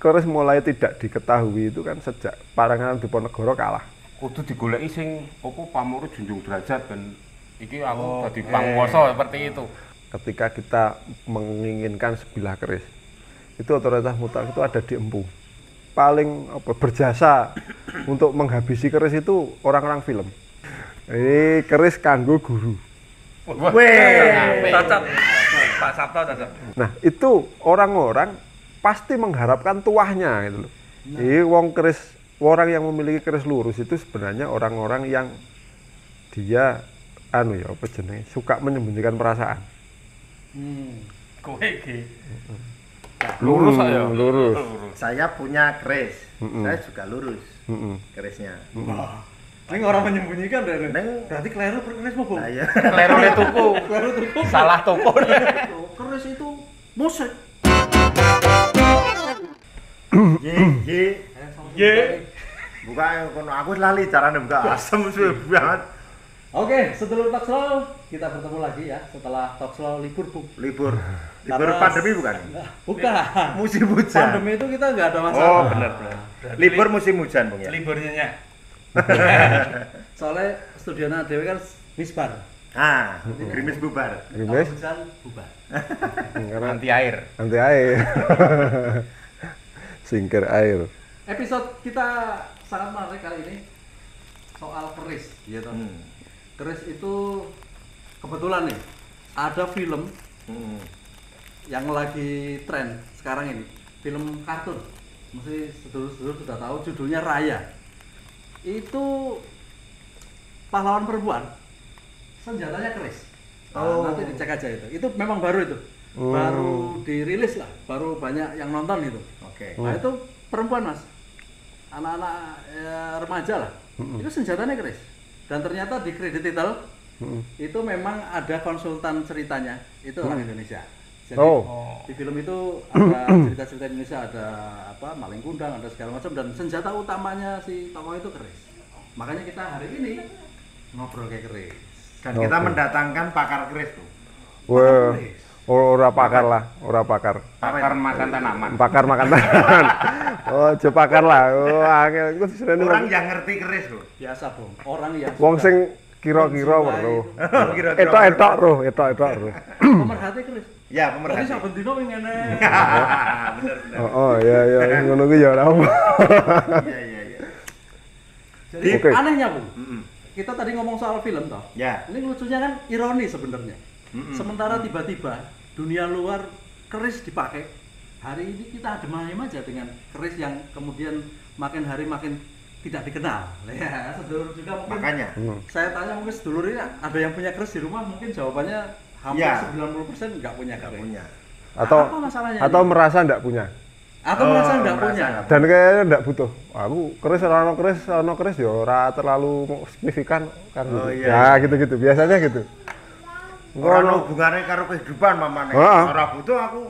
keris mulai tidak diketahui itu kan sejak Parangan Diponegoro kalah. Kudu digoleki sing apa pamurut junjung derajat ben iki aku dadi panguwasa seperti itu. Ketika kita menginginkan sebilah keris, itu otoritas mutlak itu ada di empu. Paling berjasa untuk menghabisi keris itu orang-orang film. Ini keris kanggo guru. Cocok. Pak Sabto cocok. Nah, itu orang-orang pasti mengharapkan tuahnya gitu loh. Jadi orang yang memiliki keris lurus itu sebenarnya orang-orang yang dia suka menyembunyikan perasaan. Kowe iki. Lurus ya. Lurus. Saya punya keris, saya juga lurus kerisnya. Ini orang menyembunyikan deh. Neng, Berarti keliru keris mau nah ya. Klerone tuku. Salah tuku. Keris itu musik. Ye. Buka kono aku lali carane buka asem suwe banget. Oke, sedulur Talk Slow, kita bertemu lagi ya setelah Talk Slow libur, Bung. Libur Karena- pandemi bukan? Bukan. Musim hujan. Pandemi itu kita nggak ada masalah. Oh, benar. Libur musim hujan, Bung ya. Liburnya nya. Soalnya studionya Dewi kan misbar. Ah, gerimis bubar. Gerimis? Kalau hujan bubar. Karena Anti air. anti air. Singkir air. Episode kita sangat menarik kali ini soal keris, gitu. Keris itu kebetulan nih ada film yang lagi tren sekarang ini, film kartun. Mesti sedulur-sedulur sudah tahu judulnya Raya. Itu pahlawan perempuan, senjatanya keris. Nanti dicek aja itu. Itu memang baru itu. Baru dirilis lah, baru banyak yang nonton itu. Oke. Nah itu perempuan mas, anak-anak remaja lah, itu senjatanya keris. Dan ternyata di credit title itu memang ada konsultan ceritanya, itu orang Indonesia. Jadi di film itu ada cerita-cerita Indonesia, ada maling kundang, ada segala macam, dan senjata utamanya si tokoh itu keris. Makanya kita hari ini ngobrol kayak keris. Dan kita mendatangkan pakar keris tuh. Wah, ora pakar lah, ora pakar. Pakar makan tanaman. Pakar makan tanaman. Oh, jo pakar lah. Oh, angel iku disirene Orang yang ngerti keris loh. Biasa Bung, orang yang wong sudah sing kira-kira weruh. Kira-kira. Etok-etok roh, etok-etok roh. pemerhati keris. Ya, Jadi pemerhati. saben dino ngene. Bener-bener. Oh, iya ngono kuwi ya ora apa. Iya. Jadi Oke. anehnya Bung, kita tadi ngomong soal film toh. Ya. Ini lucunya kan ironi sebenarnya. Sementara tiba-tiba dunia luar keris dipakai. Hari ini kita adem-ayem aja dengan keris yang kemudian makin hari makin tidak dikenal. Ya, sedulur juga mungkin. Makanya. Saya tanya mungkin sedulur ini ada yang punya keris di rumah, mungkin jawabannya hampir Ya. 90% nggak punya Nggak keris. punya. Apa masalahnya Atau ini? merasa ndak punya. Atau merasa nggak merasa punya. nggak Dan kayaknya ndak butuh. Aku keris ono keris ya ora terlalu signifikan kan. Oh, gitu. iya. Ya gitu-gitu, biasanya gitu. Orang hubungannya karo kehidupan mamane. Heeh. Ora butuh aku.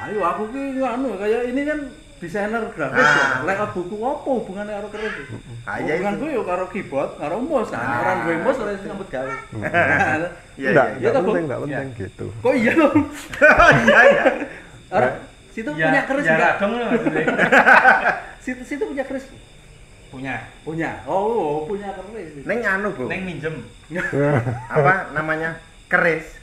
Ayo aku ki kayak ini kan desainer grafis ya. Layout buku apa hubungannya karo keris? Ya Hubunganku yo karo keyboard, karo mouse. Nah, orang duwe mouse ora iso nyambut gawe. Iya, Ndak iya. toh, Bu? ndak penting gitu. Kok iya dong? Iya. Orang situ punya keris ya enggak? dong maksudnya. Situ punya keris. Punya. Punya. Oh, punya keris. Neng anu, Bu. Neng minjem. Apa namanya? Keris.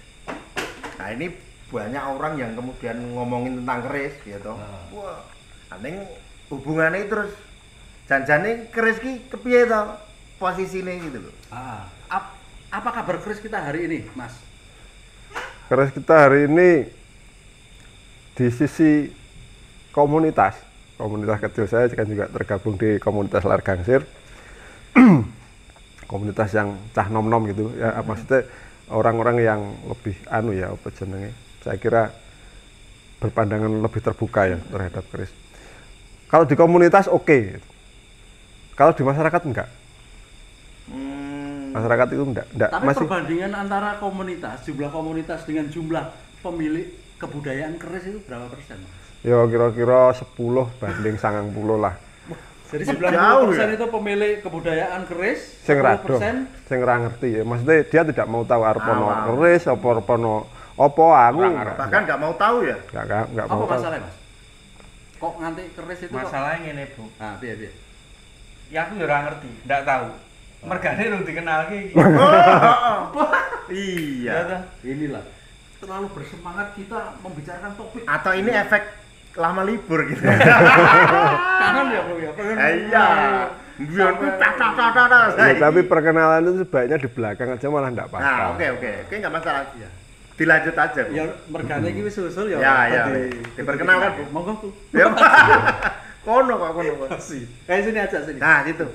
Nah, ini banyak orang yang kemudian ngomongin tentang keris gitu. Wah, aneh hubungannya terus janjane keris ki kepiye to posisine gitu loh. Apa kabar keris kita hari ini, Mas? Keris kita hari ini di sisi komunitas kecil, saya kan juga tergabung di komunitas Layar Gangsir. Komunitas yang cah nom-nom gitu ya, maksudnya orang-orang yang lebih apa jenenge, saya kira berpandangan lebih terbuka ya terhadap keris. Kalau di komunitas oke. Kalau di masyarakat enggak. Masyarakat itu enggak Tapi masih perbandingan antara jumlah komunitas dengan jumlah pemilik kebudayaan keris itu berapa persen, Mas? ya kira-kira 10 banding 90 lah. Jadi Jauh 90% ya? itu pemilik kebudayaan keris, Sing rado, 10% sing ora ngerti ya. Maksudnya dia tidak mau tahu arep ono Awam. keris apa arep ono apa aku Ora enggak Bahkan nggak mau tahu ya. enggak apa mau tahu. masalahnya, Mas? Kok nganti keris itu kok? Masalahnya ngene, Bu. Nah, piye? Ya aku ya ora ngerti, ndak tahu. Mergane rung dikenalke iki. Iya. Ya toh? Inilah terlalu bersemangat kita membicarakan topik. Atau ini efek lama libur gitu. Kangen ya, Bro ya. Iya. Biar tuh tak. Ya, tapi perkenalan itu sebaiknya di belakang aja malah enggak apa-apa. Nah, oke. Oke enggak masalah. Dilanjut aja. Bu. Ya mergane iki wis susul ya. Ya. Diperkenalkan, Bu. Monggo, Bu. Ya. Kono. Kayak sini aja sini. Nah, situ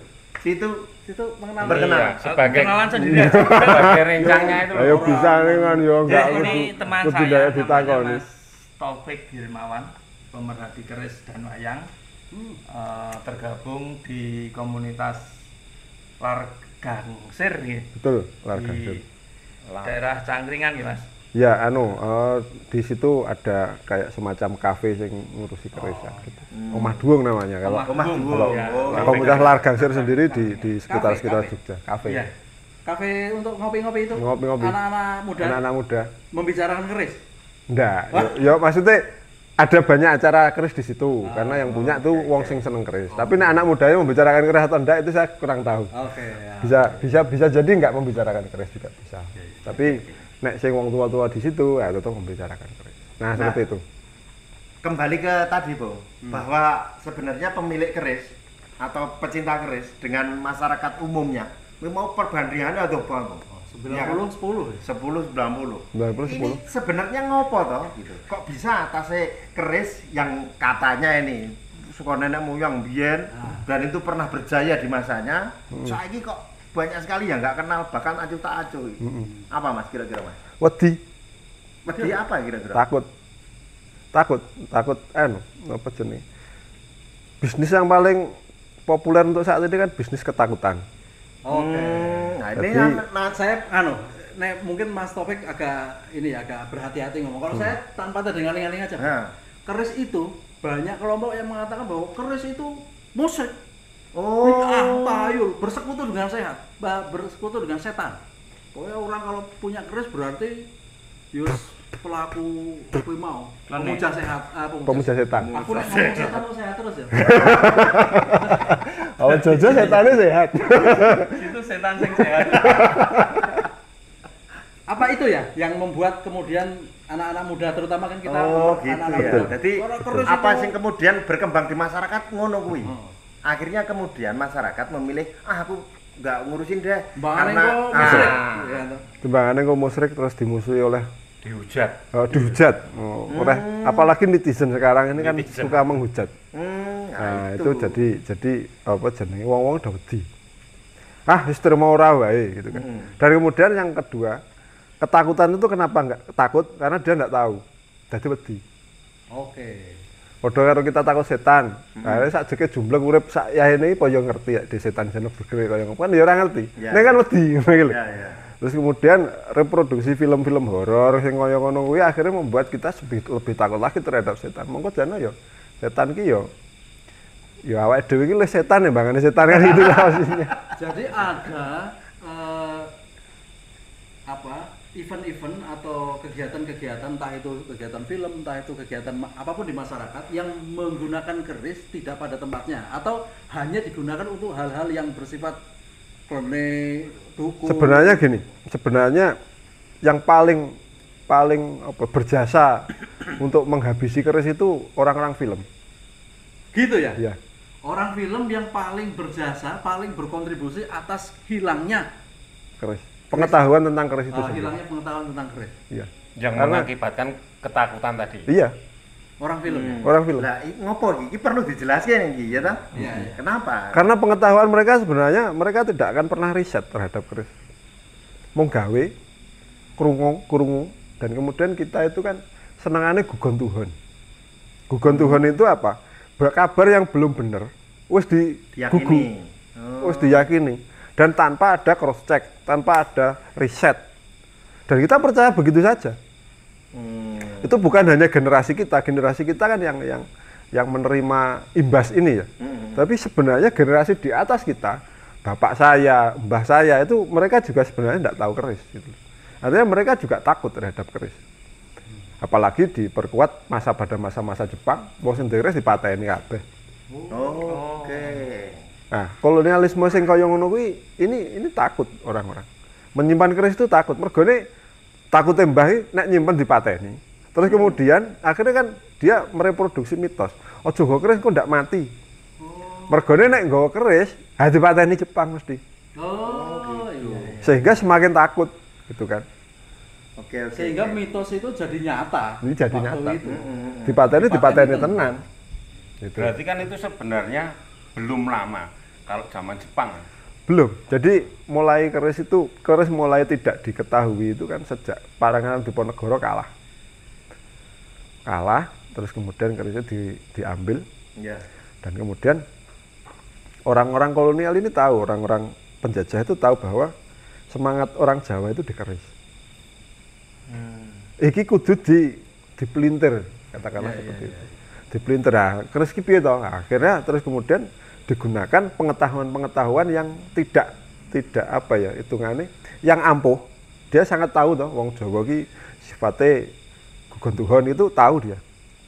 Situ mengenal. Berkenalan. Iya, sebagai kenalan sendiri aja. sebagai rencangnya itu. Ayo bisa nih kan yo enggak Ya, ini teman kudu saya daya namanya ditakoni. Mas Taufik Girmawan, pemerhati keris dan wayang. Tergabung di komunitas Largangsir ya, Betul, larga di Sir. daerah Cangkringan ya Mas. Ya, di situ ada kayak semacam kafe yang ngurusi keris ya, gitu. Omah Duung namanya kalau Omah Duung. kalau Ya. kalau komunitas Largangsir sendiri di sekitar Kafe. Jogja, kafe. Iya. Kafe untuk ngopi-ngopi itu. Ngopi-ngopi. Anak-anak muda Anak-anak muda. membicarakan keris. Enggak, yo maksudnya ada banyak acara keris di situ karena yang punya tuh wong sing seneng keris. Tapi nek anak mudanya membicarakan keris atau enggak itu saya kurang tahu. Oke, ya. Bisa jadi enggak membicarakan keris juga bisa. Tapi nek sing wong tua-tua di situ ya tetap membicarakan keris. Nah, seperti itu. kembali ke tadi, Bu, bahwa sebenarnya pemilik keris atau pecinta keris dengan masyarakat umumnya mau perbandingannya atau Bang? 90-10 ya? 10-90. 90-10. Ini sebenarnya ngopo toh gitu. Kok bisa atasnya keris yang katanya ini suka nenek moyang biyen dan itu pernah berjaya di masanya, saiki kok banyak sekali yang nggak kenal bahkan acuh tak acuh. Apa Mas kira-kira Mas? Wedi, Wedi apa kira-kira? takut apa jenis? Bisnis yang paling populer untuk saat ini kan bisnis ketakutan. Oke. Nah, ini Jadi- Saya mungkin Mas Taufik agak berhati-hati ngomong. Kalau saya tanpa terdengar-dengar aja. Nah. Keris itu banyak kelompok yang mengatakan bahwa keris itu musik. Oh. Tayul, bersekutu dengan sehat, bersekutu dengan setan. Pokoknya orang kalau punya keris berarti yus pelaku kuwi mau pemuja sehat, Pemuja setan. Aku nek ngomong setan kok sehat terus ya. Oh, Jojo setannya sehat. Itu setan sing sehat. Apa itu ya yang membuat kemudian anak-anak muda terutama kan kita Oh gitu anak-anak ya. muda. Jadi Kalau keris apa itu- sing kemudian berkembang di masyarakat ngono kuwi. Akhirnya kemudian masyarakat memilih aku nggak ngurusin deh Mbakane karena kok musrik. ah, Ya, toh. Timbangannya kok musrik terus dimusuhi oleh Dihujat. dihujat. Oleh apalagi netizen sekarang ini kan Netizen. suka menghujat. nah, Nah, itu jadi apa jenenge wong-wong udah wedi. Wis terima ora wae gitu kan. Dan kemudian yang kedua, ketakutan itu kenapa enggak takut? Karena dia enggak tahu. Jadi wedi. Oke. Padha karo kita takut setan. Nah, sak jeke jumblek urip sak yahene apa ya ngerti ya di setan jane bergerak kaya ngono. Kan ya ora ngerti. Ya. Nek kan wedi ngono lho. Ya, ya. Terus kemudian reproduksi film-film horor sing kaya ngono kuwi akhirnya membuat kita lebih takut lagi terhadap setan. Monggo jane ya setan ki ya awake dhewe iki le setan ya bangane setan kan gitu lah maksudnya. Jadi ada event-event atau kegiatan-kegiatan entah itu kegiatan film, entah itu kegiatan apapun di masyarakat yang menggunakan keris tidak pada tempatnya atau hanya digunakan untuk hal-hal yang bersifat klene, dukun. Sebenarnya yang paling apa berjasa untuk menghabisi keris itu orang-orang film. Gitu ya? Ya. Orang film yang paling berjasa, paling berkontribusi atas hilangnya Keris. Pengetahuan tentang keris itu sendiri. hilangnya pengetahuan tentang keris. Iya. Yang Karena- mengakibatkan ketakutan tadi. Iya, Orang film ya? orang film. Lah ngopo iki perlu dijelaskan iki ya ta? Iya, iya. Kenapa? Karena pengetahuan mereka sebenarnya mereka tidak akan pernah riset terhadap keris. Mau gawe krungu dan kemudian kita itu kan senangannya gugon Tuhan. Gugon Tuhan itu apa? Kabar yang belum benar wis digugu, Diyakini. wis diyakini dan tanpa ada cross check, tanpa ada riset. Dan kita percaya begitu saja. Itu bukan hanya generasi kita kan yang menerima imbas ini ya. Tapi sebenarnya generasi di atas kita, bapak saya, mbah saya itu mereka juga sebenarnya tidak tahu keris gitu. Artinya mereka juga takut terhadap keris. Apalagi diperkuat pada masa-masa Jepang, wong sing keris dipateni kabeh. Oke. Nah, kolonialisme sing kaya ngono kuwi ini takut orang-orang. Menyimpan keris itu takut. Mergone takute mbah nek nyimpen dipateni. Terus kemudian akhirnya kan dia mereproduksi mitos. Ojo nggo keris kok ndak mati. Mergone nek nggawa keris, dipateni Jepang mesti. Oh, iya. Sehingga semakin takut gitu kan. Oke. Sehingga mitos itu jadi nyata. Ini jadi waktu nyata. itu. Dipateni tenan. Gitu. Berarti kan itu sebenarnya belum lama kalau zaman Jepang. Belum. Jadi mulai keris mulai tidak diketahui itu kan sejak Parangan Diponegoro kalah. Terus kemudian kerisnya diambil. Iya. Dan kemudian orang-orang kolonial ini tahu, orang-orang penjajah itu tahu bahwa semangat orang Jawa itu di keris. Iki kudu dipelintir, katakanlah seperti itu. Dipelintir, keris ki piye to? Akhirnya terus kemudian digunakan pengetahuan-pengetahuan yang tidak apa ya, hitungannya yang ampuh. Dia sangat tahu toh, wong Jawa ki sifatnya gugon itu tahu dia.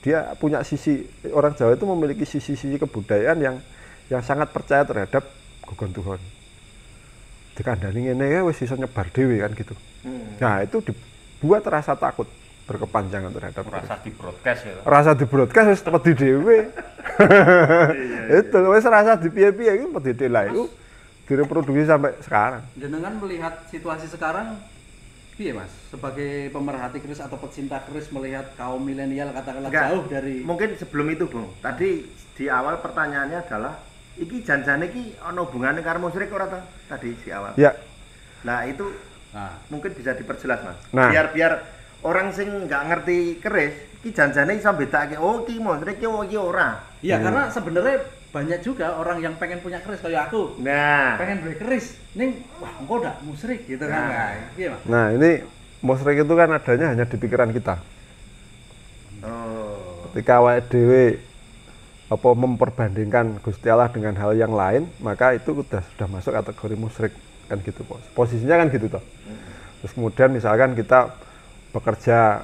Dia punya sisi, orang Jawa itu memiliki sisi-sisi kebudayaan yang sangat percaya terhadap gugon. Dikandani ngene wis iso nyebar dhewe kan gitu. Nah, itu dibuat rasa takut berkepanjangan terhadap Rasa di broadcast ya. rasa di broadcast wis wedi dhewe. Itu wis rasa di piye-piye iki wedi dhewe lah iku direproduksi sampai sekarang. Jenengan melihat situasi sekarang piye Mas? Sebagai pemerhati keris atau pecinta keris melihat kaum milenial katakanlah Enggak, jauh dari mungkin sebelum itu, Bung. Tadi di awal pertanyaannya adalah iki janjane iki ana hubungane karo musyrik ora ta? Tadi di awal. Ya. Nah, itu nah, mungkin bisa diperjelas, Mas. Nah. Biar orang sing nggak ngerti keris, iki janjane iso bedake, oh iki musyrik iki, oh iki ora. iya karena sebenarnya banyak juga orang yang pengen punya keris kayak aku. Nah, Pengen beli keris, ning wah engko ndak musyrik gitu kan. Nah, iya Mas. Nah, ini musyrik itu kan adanya hanya di pikiran kita. oh, Ketika awake dhewe apa memperbandingkan Gusti Allah dengan hal yang lain, maka itu sudah masuk kategori musyrik kan gitu, Bos. Posisinya kan gitu toh. Terus kemudian misalkan kita bekerja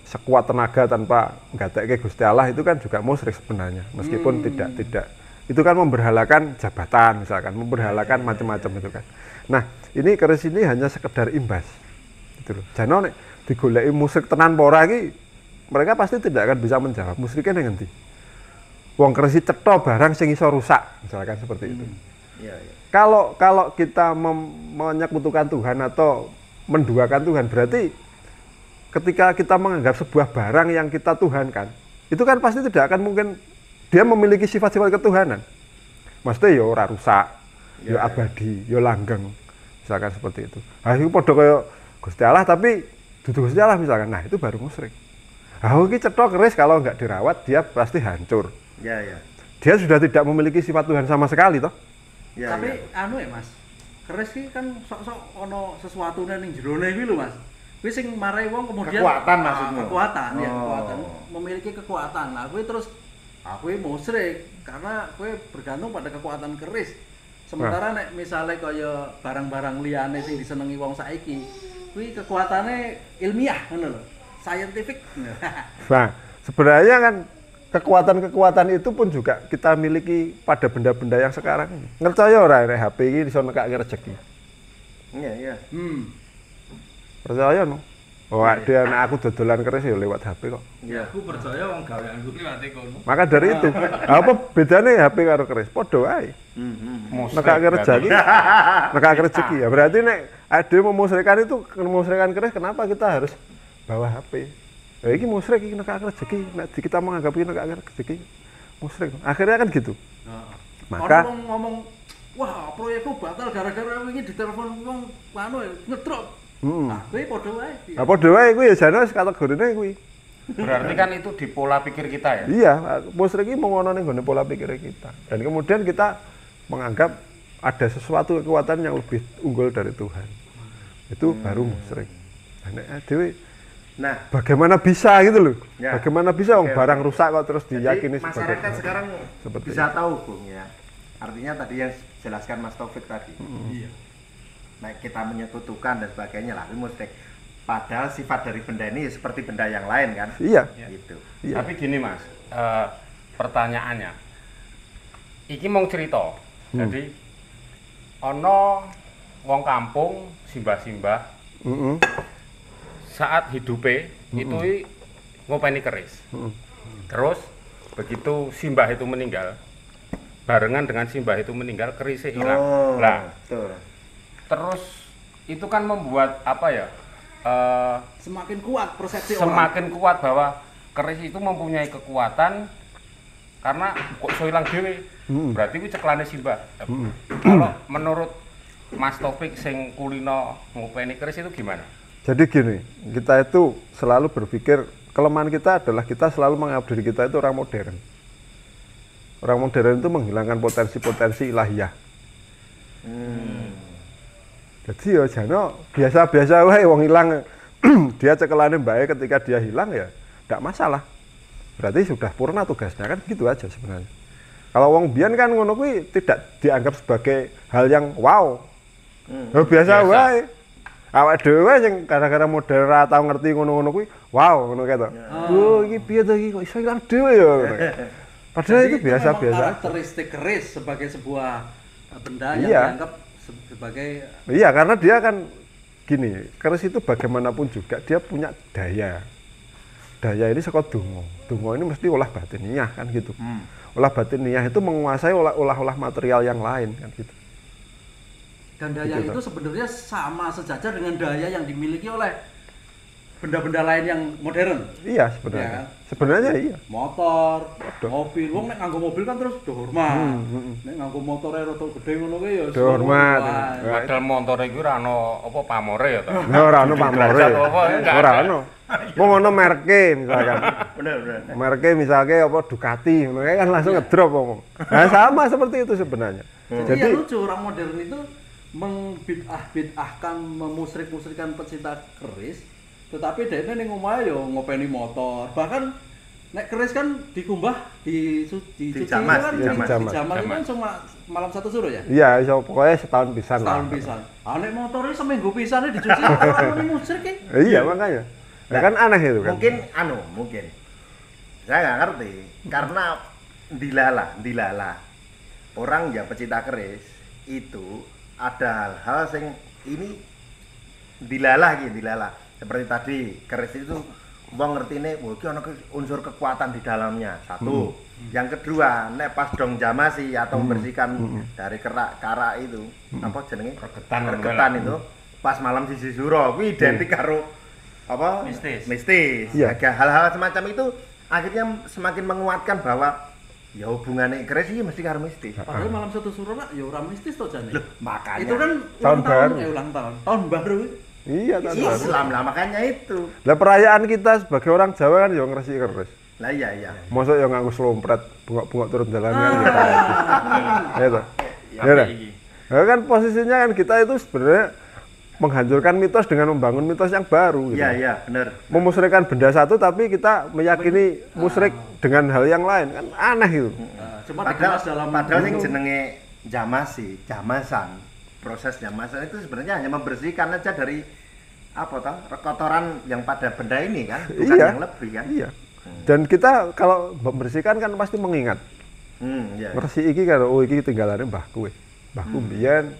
sekuat tenaga tanpa nggatekke Gusti Allah, itu kan juga musyrik sebenarnya, meskipun tidak itu kan memberhalakan jabatan misalkan, memberhalakan macam-macam itu kan. Nah, ini keris ini hanya sekedar imbas gitu loh. Jane nek digoleki musyrik tenan apa ora iki, mereka pasti tidak akan bisa menjawab musyriknya ning endi. Wong keris cetha barang sing iso rusak, misalkan seperti itu. iya, iya. Kalau kita menyekutukan Tuhan atau menduakan Tuhan, berarti ketika kita menganggap sebuah barang yang kita tuhankan, itu kan pasti tidak akan mungkin dia memiliki sifat-sifat ketuhanan. Maksudnya ya ora rusak, ya abadi, ya langgeng, misalkan seperti itu. Ah itu padha kaya Gusti Allah tapi dudu Gusti Allah misalkan. Nah, itu baru musyrik. Ah iki cetha keris kalau nggak dirawat dia pasti hancur. Iya, iya. Dia sudah tidak memiliki sifat Tuhan sama sekali toh. Iya, Tapi iya. anu ya Mas, keris iki kan sok-sok ono sesuatune ning jerone kuwi lho Mas. Kuwi sing marai wong kemudian Kekuatan maksudmu? Kekuatan ya, Oh. kekuatan. Memiliki kekuatan. Nah, kuwi terus kuwi musyrik karena kuwi bergantung pada kekuatan keris. Sementara nek misale kaya barang-barang liyane sing disenengi wong saiki, kuwi kekuatane ilmiah ngono lho. Scientific. Nah, sebenarnya kan kekuatan-kekuatan itu pun juga kita miliki pada benda-benda yang sekarang ini. Ngercaya ora nek HP iki iso nekake rezeki. Iya, iya. Percaya no? Oh, dia anak aku dodolan keris ya lewat HP kok. Iya. Aku percaya wong gaweanku ki lewat kono. Maka dari itu, apa bedanya HP karo keris? Padha wae. Nekake rezeki. Nekake rezeki ya. Berarti nek ade memusyrikkan itu memusyrikkan keris, kenapa kita harus bawa HP? Ya iki musyrik iki nekake rezeki. Nek kita menganggap iki nekake rezeki musyrik. Akhirnya kan gitu. Maka Orang ngomong, wah proyekku batal gara-gara wingi ditelepon wong anu ngedrop. Nah, kuwi padha wae. Nah, padha wae kuwi ya jane wis kategorine kuwi. Berarti kan itu di pola pikir kita ya. Iya, musyrik iki mung ono ning gone pola pikir kita. Dan kemudian kita menganggap ada sesuatu kekuatan yang lebih unggul dari Tuhan. Itu baru musyrik. Nek dhewe Nah, bagaimana bisa gitu loh? Ya. Bagaimana bisa Oke, barang oke. rusak kok terus jadi diyakini masyarakat sekarang seperti bisa tahu, Bung ya. Artinya tadi yang jelaskan Mas Taufik tadi. Iya. Nah, kita menyekutukan dan sebagainya lah, itu musyrik. Padahal sifat dari benda ini seperti benda yang lain kan? Iya. Gitu. Iya. Tapi gini Mas, pertanyaannya, iki mau cerita. Jadi ono wong kampung simbah-simbah saat hidupe itu ngopeni keris. Terus begitu simbah itu meninggal, barengan dengan simbah itu meninggal kerisnya hilang. Nah, betul. terus itu kan membuat apa ya? Semakin kuat persepsi orang. Semakin kuat bahwa keris itu mempunyai kekuatan karena kok iso ilang dhewe. Berarti kuwi ceklane simbah. Kalau menurut Mas Taufik sing kulino ngopeni keris itu gimana? Jadi gini, kita itu selalu berpikir kelemahan kita adalah kita selalu menganggap diri kita itu orang modern. Orang modern itu menghilangkan potensi-potensi ilahiyah. Jadi ya jano biasa-biasa wae wong ilang dia cekelane baik ketika dia hilang ya tidak masalah. Berarti sudah purna tugasnya kan gitu aja sebenarnya. Kalau wong biyen kan ngono kuwi tidak dianggap sebagai hal yang wow. Biasa wae. Awak dhewe sing gara-gara modern ra tau ngerti ngono-ngono kuwi wow ngono kae to. Oh iki piye to iki kok iso ilang dhewe ya. Padahal Jadi itu biasa-biasa. memang karakteristik keris sebagai sebuah benda yang Iya. dianggap sebagai Iya, karena dia kan gini, keris itu bagaimanapun juga dia punya daya. Daya ini saka donga. Donga ini mesti olah batiniah kan gitu. Olah batiniah itu menguasai olah-olah material yang lain kan gitu. dan daya Gitu, itu sebenarnya sama sejajar dengan daya yang dimiliki oleh benda-benda lain yang modern. Iya Ya sebenarnya. kan? Sebenarnya iya. Motor, Waduh. mobil. Wong nek nganggo mobil kan terus hormat. Nek nganggo motore rada gede ngono kuwi ya Hormat. wah. Padahal motor iki ora ono apa pamore ya to. Nah, ora ono pamore. Derajat apa, enggak Ora ada. ono. Wong ono merke misalkan. Bener. Merke misalnya apa Ducati ngono kae kan langsung ngedrop ngomong. Nah, sama seperti itu sebenarnya. Jadi yang lucu orang modern itu membid'ah-bid'ahkan, memusrik-musrikan pecinta keris, tetapi dia ning omahe yo ngopeni motor. Bahkan nek keris kan dikumbah, dicuci Dijamas, kan dijamas. dijamas itu kan cuma malam satu suruh ya. Iya, iso pokoknya setahun pisan lah. Setahun pisan. Ah nek motornya seminggu pisan dicuci orang muni musrik ki. Iya, makanya. Ya kan aneh itu kan. Mungkin saya nggak ngerti karena dilala orang yang pecinta keris itu ada hal-hal sing ini dilala seperti tadi keris itu wong ngertine wah iki ana unsur kekuatan di dalamnya satu. Yang kedua nek pas dong jamasi atau membersihkan dari kerak itu apa jenenge regetan itu pas malam siji suro kuwi identik karo apa mistis. Iya. Hal-hal semacam itu akhirnya semakin menguatkan bahwa ya hubungannya keris ini mesti karo mistis. Padahal malam satu suruh nak ya ora mistis to jane. Loh, makanya Itu kan Tahun baru. Ulang tahun. Tahun baru. Iya, tahun baru. Islam lah makanya itu. Lah perayaan kita sebagai orang Jawa kan ya ngresi keris. Lah iya. Mosok ya nganggo slompret, bungok-bungok turun jalan kan ya kayak gitu. Ya toh. Ya dah. Nah, kan posisinya kan kita itu sebenarnya menghancurkan mitos dengan membangun mitos yang baru gitu. Iya, benar. Memusyrikkan benda satu tapi kita meyakini musyrik dengan hal yang lain kan aneh gitu. Cuma dikemas dalam Padahal yang bentuk- jenenge jamasan, proses jamasan itu sebenarnya hanya membersihkan aja dari apa toh kotoran yang pada benda ini kan, bukan Iya. yang lebih kan. Iya. Dan kita kalau membersihkan kan pasti mengingat. Iya. Ngersi iki kan oh iki tinggalane mbahku. Mbahku mbiyen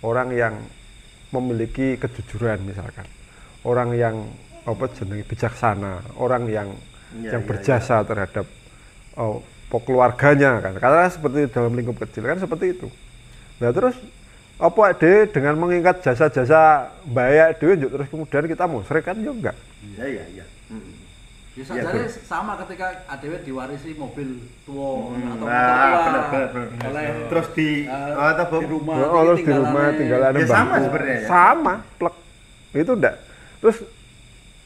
orang yang memiliki kejujuran misalkan. Orang yang apa jenenge bijaksana, orang yang Iya, berjasa terhadap keluarganya kan. Karena seperti dalam lingkup kecil kan seperti itu. Nah, terus apa dhewe dengan mengingat jasa-jasa bayak dhewe terus kemudian kita musyrik kan ya enggak. Iya. Ya Iya, sajane sama ketika adewe diwarisi mobil tua atau motor Nah, tua. bener. Oleh Terus di di rumah. Oh, terus di rumah tinggalannya Ya, sama mbahku. sebenarnya ya. Sama, plek. Itu enggak. Terus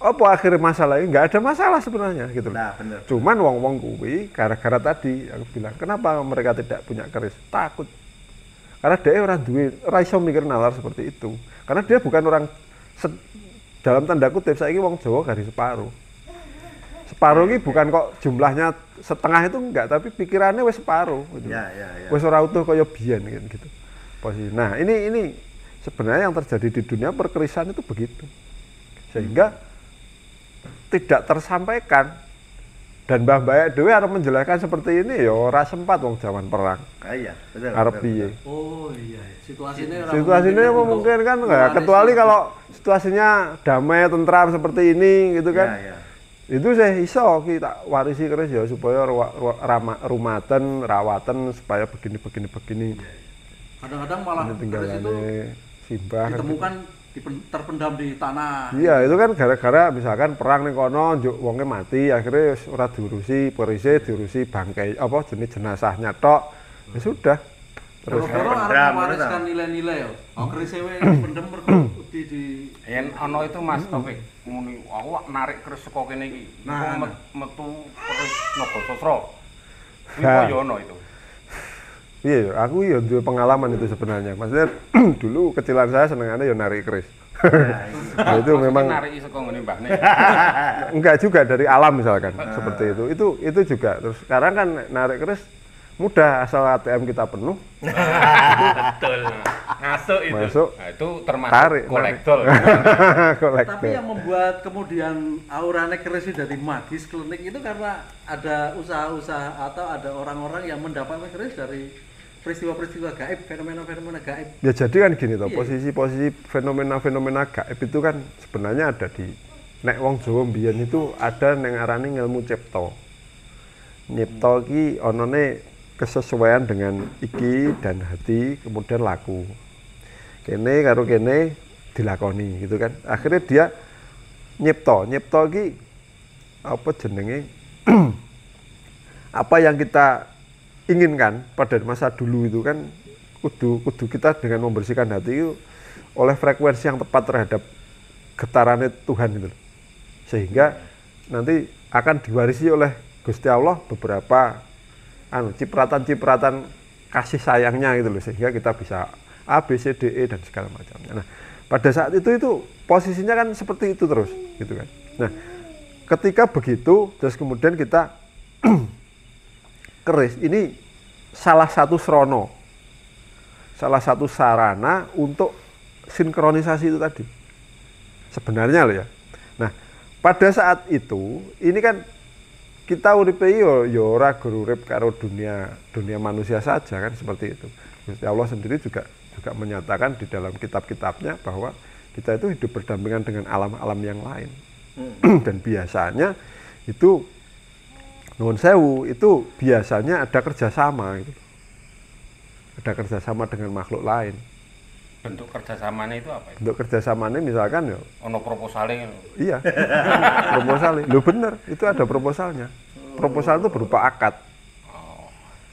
apa akhir masalahnya? Enggak ada masalah sebenarnya gitu. Nah, bener. Cuman wong-wong kuwi gara-gara tadi aku bilang, kenapa mereka tidak punya keris? Takut. Karena dia orang duwe, ora iso mikir nalar seperti itu. Karena dia bukan orang dalam tanda kutip saiki wong Jawa garis separuh. Separuh ini bukan kok jumlahnya setengah itu enggak, tapi pikirannya wis separuh gitu. Ya. Wis ora utuh kaya biyen gitu. Posisi. Nah, ini sebenarnya yang terjadi di dunia perkerisan itu begitu. sehingga tidak tersampaikan. Dan Mbah Bayak dhewe arep menjelaskan seperti ini ya ora sempat wong zaman perang. Ah, iya, betul. Arep betul, piye? Oh iya, situasinya Situasinya memungkinkan enggak, kecuali kalau situasinya damai tentram seperti ini gitu betul. kan. Iya, iya. Itu sih iso kita warisi keris ya supaya rumaten, rawatan supaya begini. Kadang-kadang malah Ini keris itu tinggalannya simbah. ditemukan terpendam di tanah. Iya, itu kan gara-gara misalkan perang ning kono njuk wonge mati, akhirnya wis ora diurusi polisi, diurusi bangkai apa jenis jenazahnya tok. Ya sudah. Terus Terus arep mewariskan nilai-nilai ya. Oh, keris ewe dipendem mergo di Yen ana itu Mas Taufik, muni aku narik keris saka kene iki. Nah, Iku metu keris Nagasastra. Kuwi Nah. kaya ono itu. iya, aku ya duwe pengalaman itu sebenarnya. Maksudnya dulu kecilan saya senengannya ya narik keris. Nah, itu Maksudnya memang narik saka ngene mbahne. enggak juga dari alam misalkan seperti itu. Itu juga. Terus sekarang kan narik keris mudah asal ATM kita penuh. Betul. Masuk itu. Masuk. Nah, itu termasuk Tarik, kolektor. Kolektor. Tapi yang membuat kemudian aurane keris itu jadi magis klinik itu karena ada usaha-usaha atau ada orang-orang yang mendapatkan keris dari peristiwa-peristiwa gaib, fenomena-fenomena gaib. Ya jadi kan gini toh, Iya. posisi-posisi fenomena-fenomena gaib itu kan sebenarnya ada di nek wong Jawa mbiyen itu ada neng arani ngilmu cipta. Nyipta iki onone kesesuaian dengan iki dan hati kemudian laku. Kene karo kene dilakoni gitu kan. Akhirnya dia nyipta iki apa jenenge apa yang kita inginkan pada masa dulu itu kan kudu kita dengan membersihkan hati itu oleh frekuensi yang tepat terhadap getarannya Tuhan itu. Sehingga nanti akan diwarisi oleh Gusti Allah beberapa cipratan-cipratan kasih sayangnya gitu loh, sehingga kita bisa A, B, C, D, E dan segala macamnya. Nah, pada saat itu posisinya kan seperti itu terus gitu kan. Nah, ketika begitu terus kemudian kita keris ini salah satu srono, salah satu sarana untuk sinkronisasi itu tadi sebenarnya loh ya. Nah, pada saat itu ini kan kita uripe yo ora urip karo dunia manusia saja kan seperti itu. Gusti Allah sendiri juga menyatakan di dalam kitab-kitabnya bahwa kita itu hidup berdampingan dengan alam-alam yang lain. Dan biasanya itu nuwun sewu itu biasanya ada kerjasama gitu. Ada kerjasama dengan makhluk lain. Bentuk kerjasamanya itu apa? Bentuk kerjasamanya misalkan ya Ono proposalnya. iya proposalnya. Lu bener itu ada proposalnya. Proposal itu berupa akad.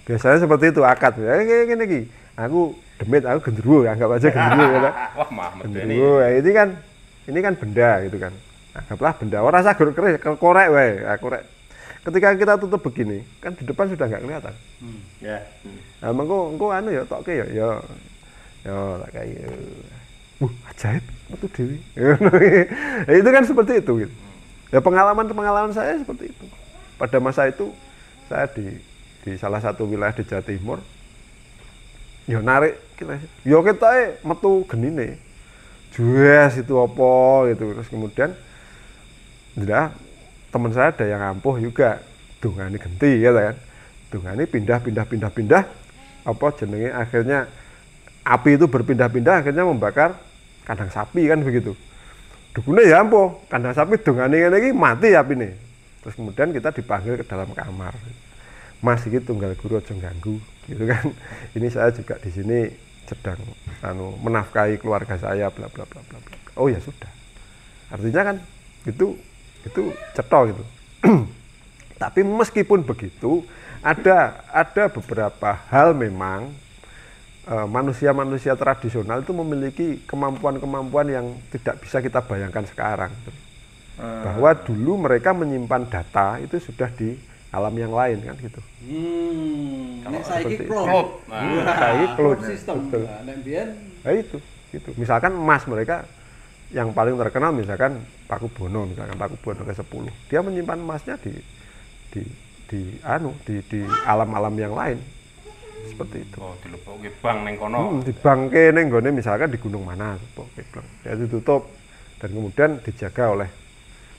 Biasanya seperti itu akad. Ya gini iki. Aku demit, aku genderuwo, anggap aja genderuwo ya. Wah, mah medeni. Genderuwo ya, ini kan benda gitu kan. Anggaplah benda. Ora usah keris, korek wae. Aku rek. Ketika kita tutup begini, kan di depan sudah nggak kelihatan. Ya. Nah, engko anu ya tokke ya tak kayak ajaib metu dewi. Ya, itu kan seperti itu gitu. Ya pengalaman saya seperti itu. Pada masa itu saya di salah satu wilayah di Jawa Timur ya narik ya kita metu genine jues itu apa gitu. Terus kemudian udah teman saya ada yang ampuh juga dungane genti ya kan. Dungane pindah apa jenenge akhirnya api itu berpindah-pindah akhirnya membakar kandang sapi kan begitu. Dukune ya ampuh, kandang sapi dongane ngene iki mati apine. Terus kemudian kita dipanggil ke dalam kamar. Mas iki tunggal guru aja ganggu gitu kan. Ini saya juga di sini sedang menafkahi keluarga saya bla bla bla bla. Oh ya sudah. Artinya kan itu cetha gitu. Tapi meskipun begitu ada beberapa hal memang manusia-manusia tradisional itu memiliki kemampuan-kemampuan yang tidak bisa kita bayangkan sekarang. Bahwa dulu mereka menyimpan data itu sudah di alam yang lain kan gitu. Nek Seperti saiki Cloud. Saiki cloud. sistem. Betul. Nah, nek biyen Nah, itu. Misalkan emas mereka yang paling terkenal misalkan Pakubono ke-10. Dia menyimpan emasnya di alam-alam yang lain. Seperti itu. Oh, dilebokke bank ning kono. Di bangke ning gone misalkan di gunung mana, ya ditutup. dan kemudian dijaga oleh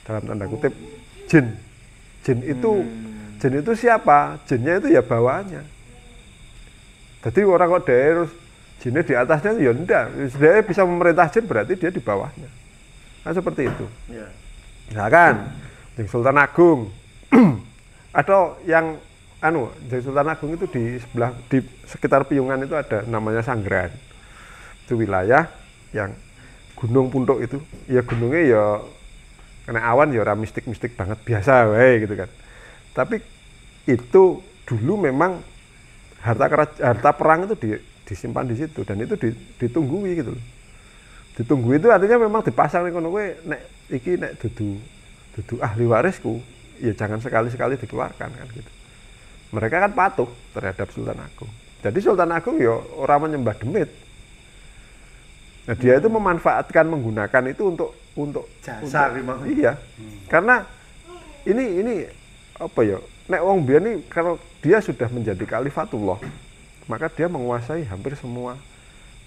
dalam tanda kutip jin. Jin itu siapa? Jinnya itu ya bawaannya. Jadi orang kok terus jinnya di atasnya ya enggak. Dia bisa memerintah jin berarti dia di bawahnya. Nah seperti itu. Ya. Misalkan Jeng Sultan Agung atau yang Jeng Sultan Agung itu di sekitar Piungan itu ada namanya Sanggeran. Itu wilayah yang Gunung Puntuk itu. Ya gunungnya ya kena awan ya orang mistik-mistik banget biasa wae gitu kan. Tapi itu dulu memang harta perang itu disimpan di situ dan itu ditunggui gitu loh. Ditunggu itu artinya memang dipasang nih kono kowe nek iki nek dudu ahli warisku, ya jangan sekali-sekali dikeluarkan kan gitu. Mereka kan patuh terhadap Sultan Agung. Jadi Sultan Agung ya orang menyembah demit. Nah, dia itu memanfaatkan menggunakan itu untuk jasa iya. Karena ini apa ya? Nek wong biyen ini kalau dia sudah menjadi khalifatullah, maka dia menguasai hampir semua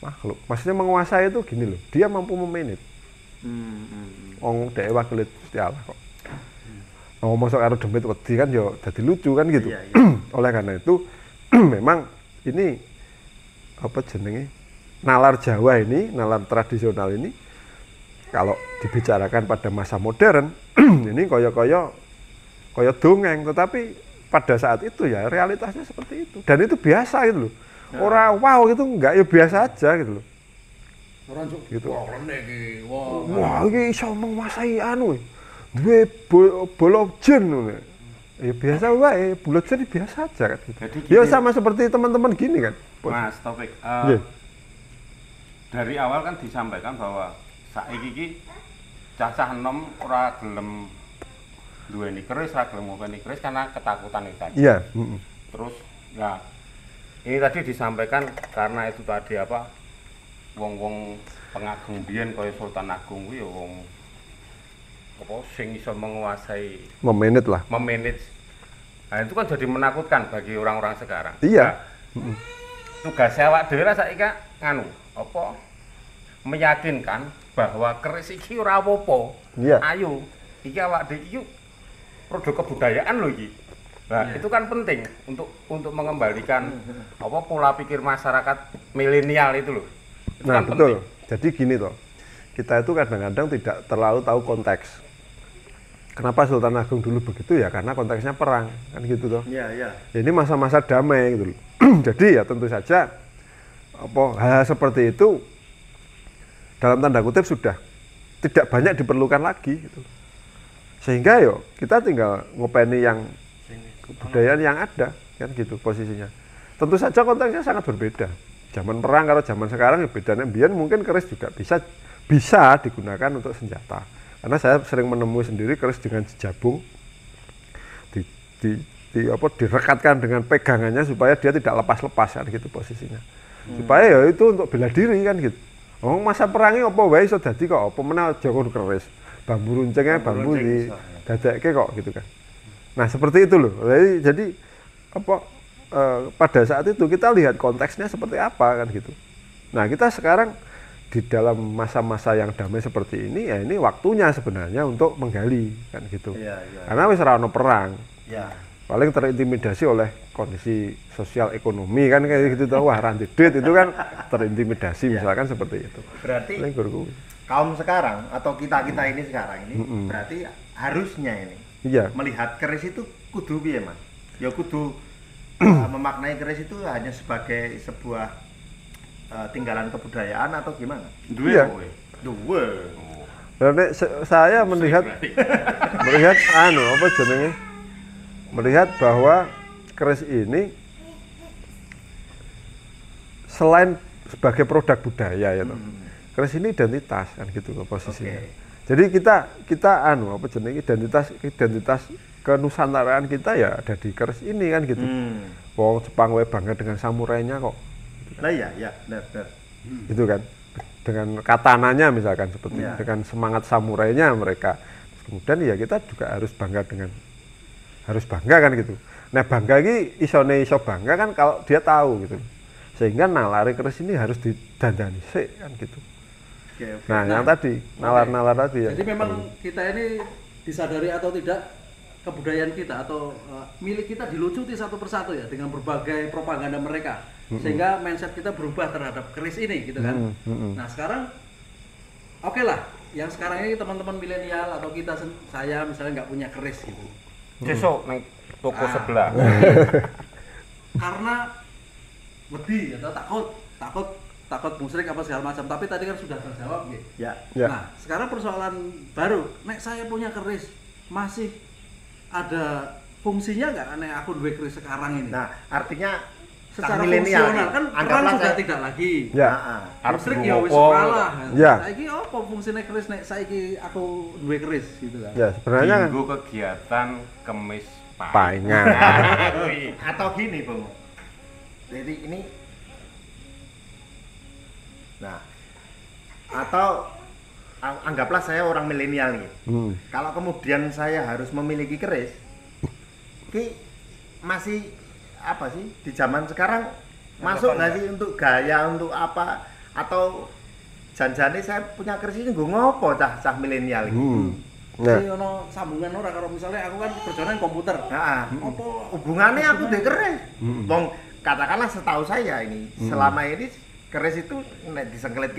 makhluk. Maksudnya menguasai itu gini loh, dia mampu memanage. Wong dhek wakil Gusti Allah kok. Ngomong soal karo demit wedi kan ya dadi lucu kan gitu. Iya, iya. Oleh karena itu memang ini apa jenenge? Nalar Jawa ini, nalar tradisional ini kalau dibicarakan pada masa modern ini kaya dongeng, tetapi pada saat itu ya realitasnya seperti itu. Dan itu biasa gitu loh. Orang wow gitu enggak ya biasa aja gitu loh. Orang gitu. Wah, keren iki. Wah, iki iso menguasai duwe bola jin ngono. Ya biasa wae, bola jin biasa aja kan gitu. Jadi Ya gini, sama seperti teman-teman gini kan. Mas Taufik, Iya. dari awal kan disampaikan bahwa saiki iki cacah enom ora gelem duweni keris, ora gelem ngopeni keris karena ketakutan itu tadi. Iya, Terus ya ini tadi disampaikan karena itu tadi apa wong-wong pengageng biyen kaya Sultan Agung kuwi ya wong apa sing iso menguasai memanage. Nah, itu kan jadi menakutkan bagi orang-orang sekarang. Iya. Nah, tugas awak dhewe lah saiki nganu apa meyakinkan bahwa keris iki ora apa-apa. Iya. Ayo, iki awak dhewe iki produk kebudayaan loh iki. Nah, itu kan penting untuk mengembalikan apa pola pikir masyarakat milenial itu loh. Itu Nah kan betul. penting. Jadi gini toh, kita itu kadang-kadang tidak terlalu tahu konteks. Kenapa Sultan Agung dulu begitu ya? Karena konteksnya perang, kan gitu toh. Iya, iya. Ya, ini masa-masa damai gitu loh. Jadi ya tentu saja apa hal seperti itu dalam tanda kutip sudah tidak banyak diperlukan lagi gitu. Sehingga yo kita tinggal ngopeni yang kebudayaan yang ada kan gitu posisinya. Tentu saja konteksnya sangat berbeda. Zaman perang kalau zaman sekarang ya bedanya biyen mungkin keris juga bisa digunakan untuk senjata. Karena saya sering menemui sendiri keris dengan jabung direkatkan dengan pegangannya supaya dia tidak lepas-lepas kan gitu posisinya. Supaya ya itu untuk bela diri kan gitu. Oh masa perangnya apa wae iso dadi kok apa meneh Joko keris. Bambu runcingnya bambu di dadekke kok gitu kan. Nah, seperti itu loh. Jadi apa pada saat itu kita lihat konteksnya seperti apa kan gitu. Nah, kita sekarang di dalam masa-masa yang damai seperti ini ya ini waktunya sebenarnya untuk menggali kan gitu. Iya, iya. Karena wis ora ono perang. Ya. Paling terintimidasi oleh kondisi sosial ekonomi kan kayak gitu tuh. Wah, ranti duit itu kan terintimidasi misalkan seperti itu. Berarti Paling guru. kaum sekarang atau kita ini sekarang ini berarti harusnya ini Iya. melihat keris itu kudu piye, Mas? Ya kudu memaknai keris itu hanya sebagai sebuah tinggalan kebudayaan atau gimana? Duwe Iya. kowe. Duwe. Berarti saya melihat apa jenenge? Melihat bahwa keris ini selain sebagai produk budaya ya toh. Keris ini identitas kan gitu loh posisinya. Oke. Jadi kita apa jenenge identitas kenusantaraan kita ya ada di keris ini kan gitu. Wong Jepang wae bangga dengan samurainya kok. Nah iya, ya, benar. Gitu kan. Dengan katananya misalkan seperti Ya. dengan semangat samurainya mereka. Terus kemudian ya kita juga harus bangga kan gitu. Nah, bangga ini iso bangga kan kalau dia tahu gitu. Sehingga nalari keris ini harus didandani sik kan gitu. Oke. Nah, yang tadi nalar-nalar tadi ya. Jadi memang kita ini disadari atau tidak kebudayaan kita atau milik kita dilucuti satu persatu ya dengan berbagai propaganda mereka sehingga mindset kita berubah terhadap keris ini gitu kan. Nah sekarang oke lah, yang sekarang ini teman-teman milenial atau kita saya misalnya nggak punya keris gitu. Besok nang toko sebelah. Karena wedi atau takut musyrik apa segala macam, tapi tadi kan sudah terjawab gitu. Ya. Ya. Nah, sekarang persoalan baru, nek saya punya keris masih ada fungsinya nggak nek aku duwe keris sekarang ini? Nah, artinya Secara milenial fungsional kan perang anggaplah sudah saya- tidak lagi. Ya. Nah, Listrik Arep ya wis ngopo. kalah. Ya. Saiki apa fungsine keris nek saiki aku duwe keris gitu kan. Ya, sebenarnya kan Minggu kegiatan kemis paingan. atau gini, Bung. Jadi ini nah, atau anggaplah saya orang milenial nih. Kalau kemudian saya harus memiliki keris, ki masih apa sih di zaman sekarang masuk nggak sih untuk gaya untuk apa atau janjane saya punya keris ini gue ngopo cah milenial ini. Nah, Jadi ono sambungan ora karo misalnya aku kan kerjane komputer. Nah, Apa hubungannya aku duwe keris. Wong katakanlah setahu saya ini selama ini keris itu nek disengkelit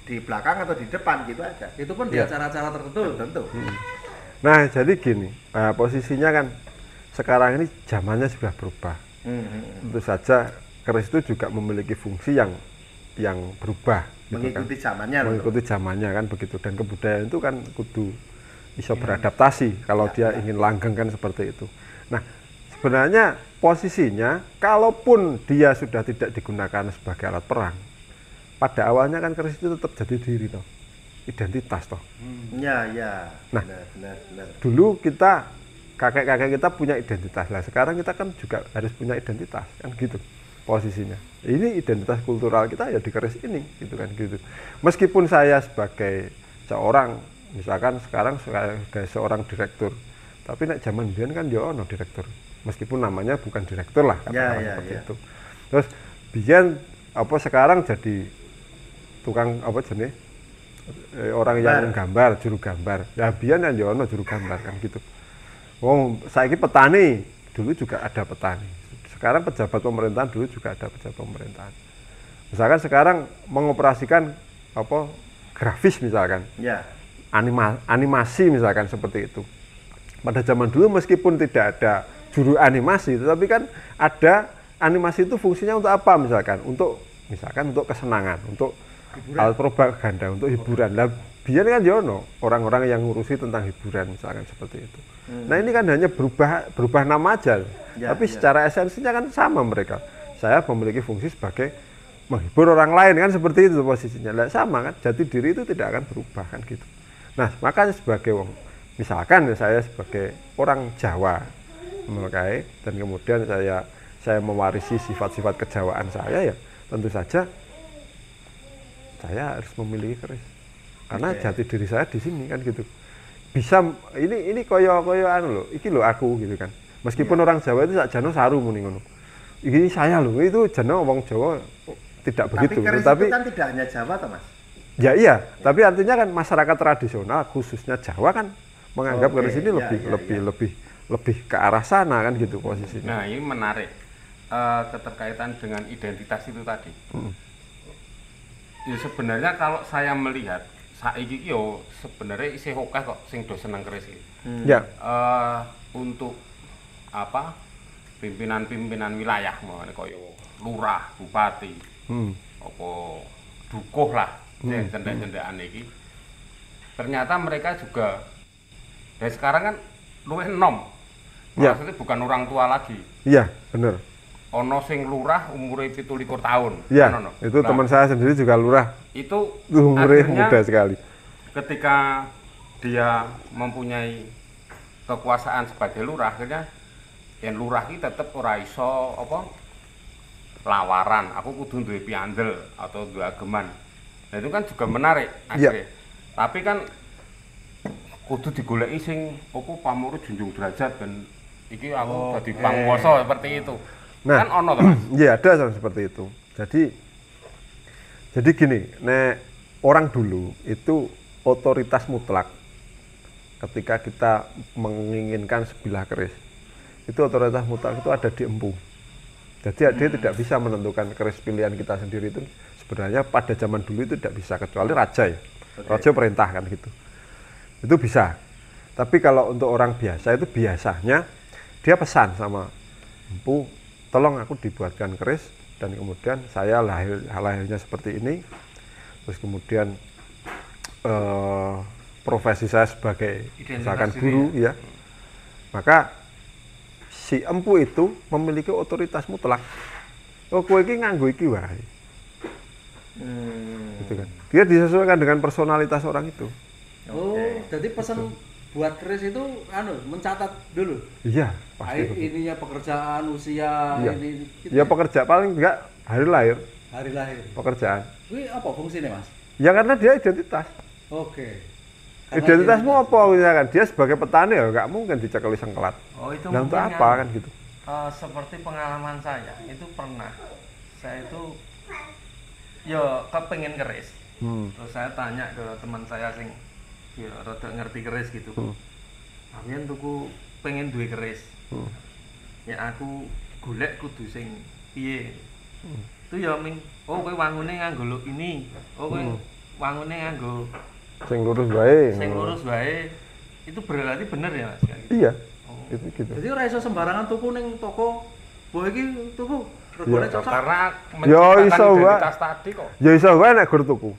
di belakang atau di depan gitu aja. itu pun di Ya. acara-acara tertentu. Tentu. nah jadi gini, posisinya kan sekarang ini zamannya sudah berubah. Tentu saja keris itu juga memiliki fungsi yang berubah gitu Mengikuti kan. zamannya loh. Mengikuti zamannya kan begitu, dan kebudayaan itu kan kudu bisa beradaptasi kalau dia ingin langgeng kan seperti itu. Nah sebenarnya posisinya kalaupun dia sudah tidak digunakan sebagai alat perang, pada awalnya kan keris itu tetap jadi diri toh, identitas toh. Ya, ya. Nah. Benar. Dulu kita kakek-kakek kita punya identitas lah, sekarang kita kan juga harus punya identitas kan gitu posisinya. Ini identitas kultural kita ya di keris ini gitu kan gitu. Meskipun saya sebagai seorang misalkan sekarang sebagai seorang direktur, tapi nek zaman dulu kan ya ono direktur, meskipun namanya bukan direktur lah katakanlah Ya, seperti ya. itu. Terus biyen apa sekarang jadi tukang apa jenis orang yang gambar, juru gambar. Ya biyen ya ono juru gambar kan gitu. Saiki petani, dulu juga ada petani. Sekarang pejabat pemerintahan, dulu juga ada pejabat pemerintahan. Misalkan sekarang mengoperasikan apa grafis misalkan, Ya. animasi misalkan seperti itu. Pada zaman dulu meskipun tidak ada juru animasi, tetapi kan ada animasi itu fungsinya untuk apa misalkan? Misalkan untuk kesenangan, untuk alat propaganda, untuk hiburan. Lah biar kan jono orang-orang yang ngurusi tentang hiburan misalkan seperti itu. Nah ini kan hanya berubah nama aja, Ya, tapi ya. secara esensinya kan sama mereka. Saya memiliki fungsi sebagai menghibur orang lain kan seperti itu posisinya. Lah sama kan, jati diri itu tidak akan berubah kan gitu. Nah makanya sebagai misalkan saya sebagai orang Jawa memakai dan kemudian saya mewarisi sifat-sifat kejawaan saya, ya tentu saja saya harus memiliki keris karena jati diri saya di sini kan gitu. Bisa ini koyo anu lho, iki lho aku gitu kan. Meskipun orang Jawa itu sakjane saru muni ngono. Iki saya lho, itu jane wong Jawa tidak begitu. Tapi keris Tetapi itu kan tidak hanya Jawa toh, Mas. ya iya, tapi artinya kan masyarakat tradisional khususnya Jawa kan menganggap Oke, keris ini ya, lebih ke arah sana kan gitu posisinya. Nah, ini menarik. Keterkaitan dengan identitas itu tadi. Ya sebenarnya kalau saya melihat saiki yo sebenarnya isih akeh kok sing do seneng keris iki. Ya, Untuk apa? Pimpinan-pimpinan wilayah mau kaya lurah, bupati, apa dukuh lah sing cendek-cendekan iki. Ternyata mereka juga dari sekarang kan luwih enom. Ya. Maksudnya bukan orang tua lagi. iya bener. Ono sing lurah umure 17 tahun. Iya, Ono. itu Nah, teman saya sendiri juga lurah, itu umurnya akhirnya muda sekali. ketika dia mempunyai kekuasaan sebagai lurah, akhirnya yang lurah ini tetap ora iso apa lawaran, aku kudu duwe piandel atau duwe ageman. Nah itu kan juga menarik akhirnya. Tapi kan kudu digoleki sing apa pamurut junjung derajat dan iki aku dadi panguwasa seperti itu. Nah, Kan ono to, Mas? Iya ada seperti itu. Jadi gini, nek orang dulu itu otoritas mutlak ketika kita menginginkan sebilah keris. Itu otoritas mutlak itu ada di empu. Jadi dia tidak bisa menentukan keris pilihan kita sendiri itu sebenarnya pada zaman dulu itu tidak bisa kecuali raja ya. Raja perintah kan gitu. Itu bisa. Tapi kalau untuk orang biasa itu biasanya dia pesan sama empu, tolong aku dibuatkan keris dan kemudian saya lahirnya seperti ini. Terus kemudian profesi saya sebagai misalkan guru ya. Maka si empu itu memiliki otoritas mutlak. Oh, kowe iki nganggo iki wae. Gitu kan. Dia disesuaikan dengan personalitas orang itu. Oh, jadi pesan buat keris itu mencatat dulu. Iya, pasti. Ininya pekerjaan, usia, Iya. ini gitu. Ya pekerja paling enggak hari lahir, Hari lahir. pekerjaan. Kuwi apa fungsinya, Mas? Ya karena dia identitas. Oke. Identitasmu apa misalkan dia sebagai petani ya enggak mungkin dicekeli sengkelat. Oh itu Nah, untuk mungkin apa kan gitu. seperti pengalaman saya itu pernah saya itu ya kepengen keris. Terus saya tanya ke teman saya sing ya rada ngerti keris gitu. Amin tuku pengen duwe keris. Ya aku golek kudu sing piye. Itu ya ming oh kowe wangune nganggo luk ini. Oh kowe wangune nganggo Sing lurus wae. sing lurus wae. Itu berarti bener ya Mas kayak gitu. Iya. Oh. Itu gitu. Jadi ora iso sembarangan tuku ning toko. Boh iki tuku regane Iya. cocok. Karena Ya, menciptakan iso, Mbak. identitas tadi kok. Ya iso wae nek gur tuku.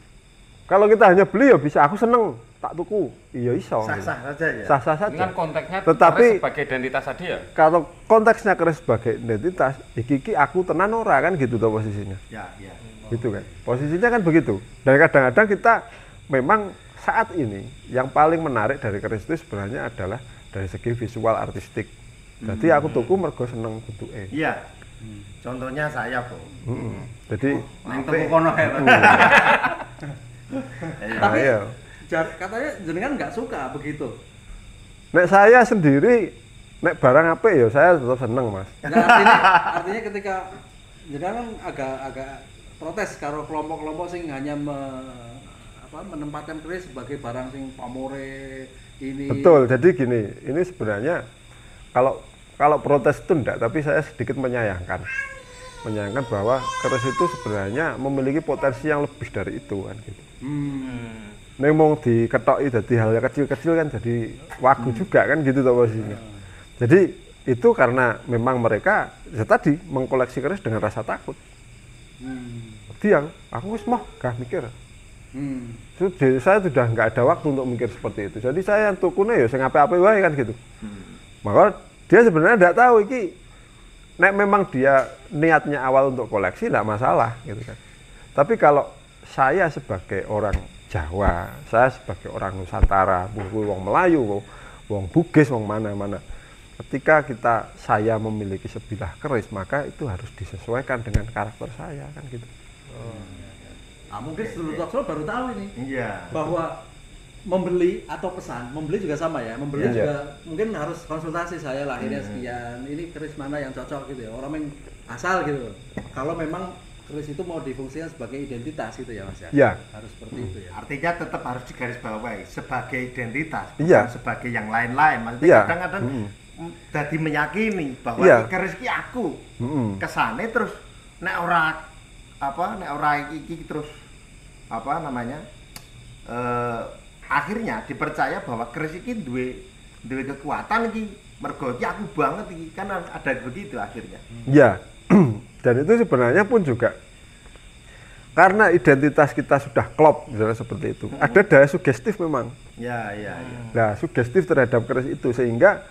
Kalau kita hanya beli ya bisa aku seneng tak tuku. Iya iso. Sah-sah saja ya. Sah-sah Ini saja. kan konteksnya Tetapi- keris sebagai identitas tadi ya. Kalau konteksnya keris sebagai identitas, iki aku tenan ora kan gitu tuh posisinya. Ya, ya. Gitu kan. Posisinya kan begitu. Dan kadang-kadang kita memang saat ini yang paling menarik dari keris itu sebenarnya adalah dari segi visual artistik. Jadi aku tuku mergo seneng bentuke. Iya. Contohnya saya, Bu. Jadi Ning toko kono ya. Tapi iya. katanya jenengan nggak suka begitu. Nek saya sendiri nek barang apik ya saya tetap seneng, Mas. Nah, artinya ketika jenengan kan agak protes karo kelompok-kelompok sing hanya menempatkan keris sebagai barang sing pamore ini. Betul. Jadi gini, ini sebenarnya kalau protes itu enggak, tapi saya sedikit menyayangkan bahwa keris itu sebenarnya memiliki potensi yang lebih dari itu kan gitu. Nek mau diketoki dadi hal yang kecil-kecil kan jadi wagu juga kan gitu toh posisinya. Jadi itu karena memang mereka ya tadi mengkoleksi keris dengan rasa takut. Jadi aku wis moh gak mikir. Saya sudah nggak ada waktu untuk mikir seperti itu. Jadi saya tukune ya sing apik-apik wae kan gitu. Maka dia sebenarnya tidak tahu iki nek memang dia niatnya awal untuk koleksi tidak masalah gitu kan. Tapi kalau saya sebagai orang Jawa, saya sebagai orang Nusantara, wong Melayu, wong Bugis, wong mana-mana. Ketika saya memiliki sebilah keris, maka itu harus disesuaikan dengan karakter saya kan gitu. Nah, mungkin seluruh Toksel baru tahu ini Iya. bahwa membeli atau pesan, membeli juga sama ya, membeli Iya. juga mungkin harus konsultasi saya lahirnya sekian, ini keris mana yang cocok gitu ya, orang yang asal gitu. Kalau memang keris itu mau difungsikan sebagai identitas gitu ya Mas ya. Iya. Harus seperti itu ya. Artinya tetap harus digarisbawahi sebagai identitas, bukan Iya. sebagai yang lain-lain. Maksudnya Iya. kadang-kadang dadi meyakini bahwa Iya. iki keris ki aku. Kesane terus nek ora iki terus akhirnya dipercaya bahwa keris iki duwe kekuatan iki, mergo iki aku banget iki, kan ada begitu akhirnya. Ya, dan itu sebenarnya pun juga karena identitas kita sudah klop, misalnya seperti itu. Ada daya sugestif memang. Ya, ya, ya. Nah, sugestif terhadap keris itu sehingga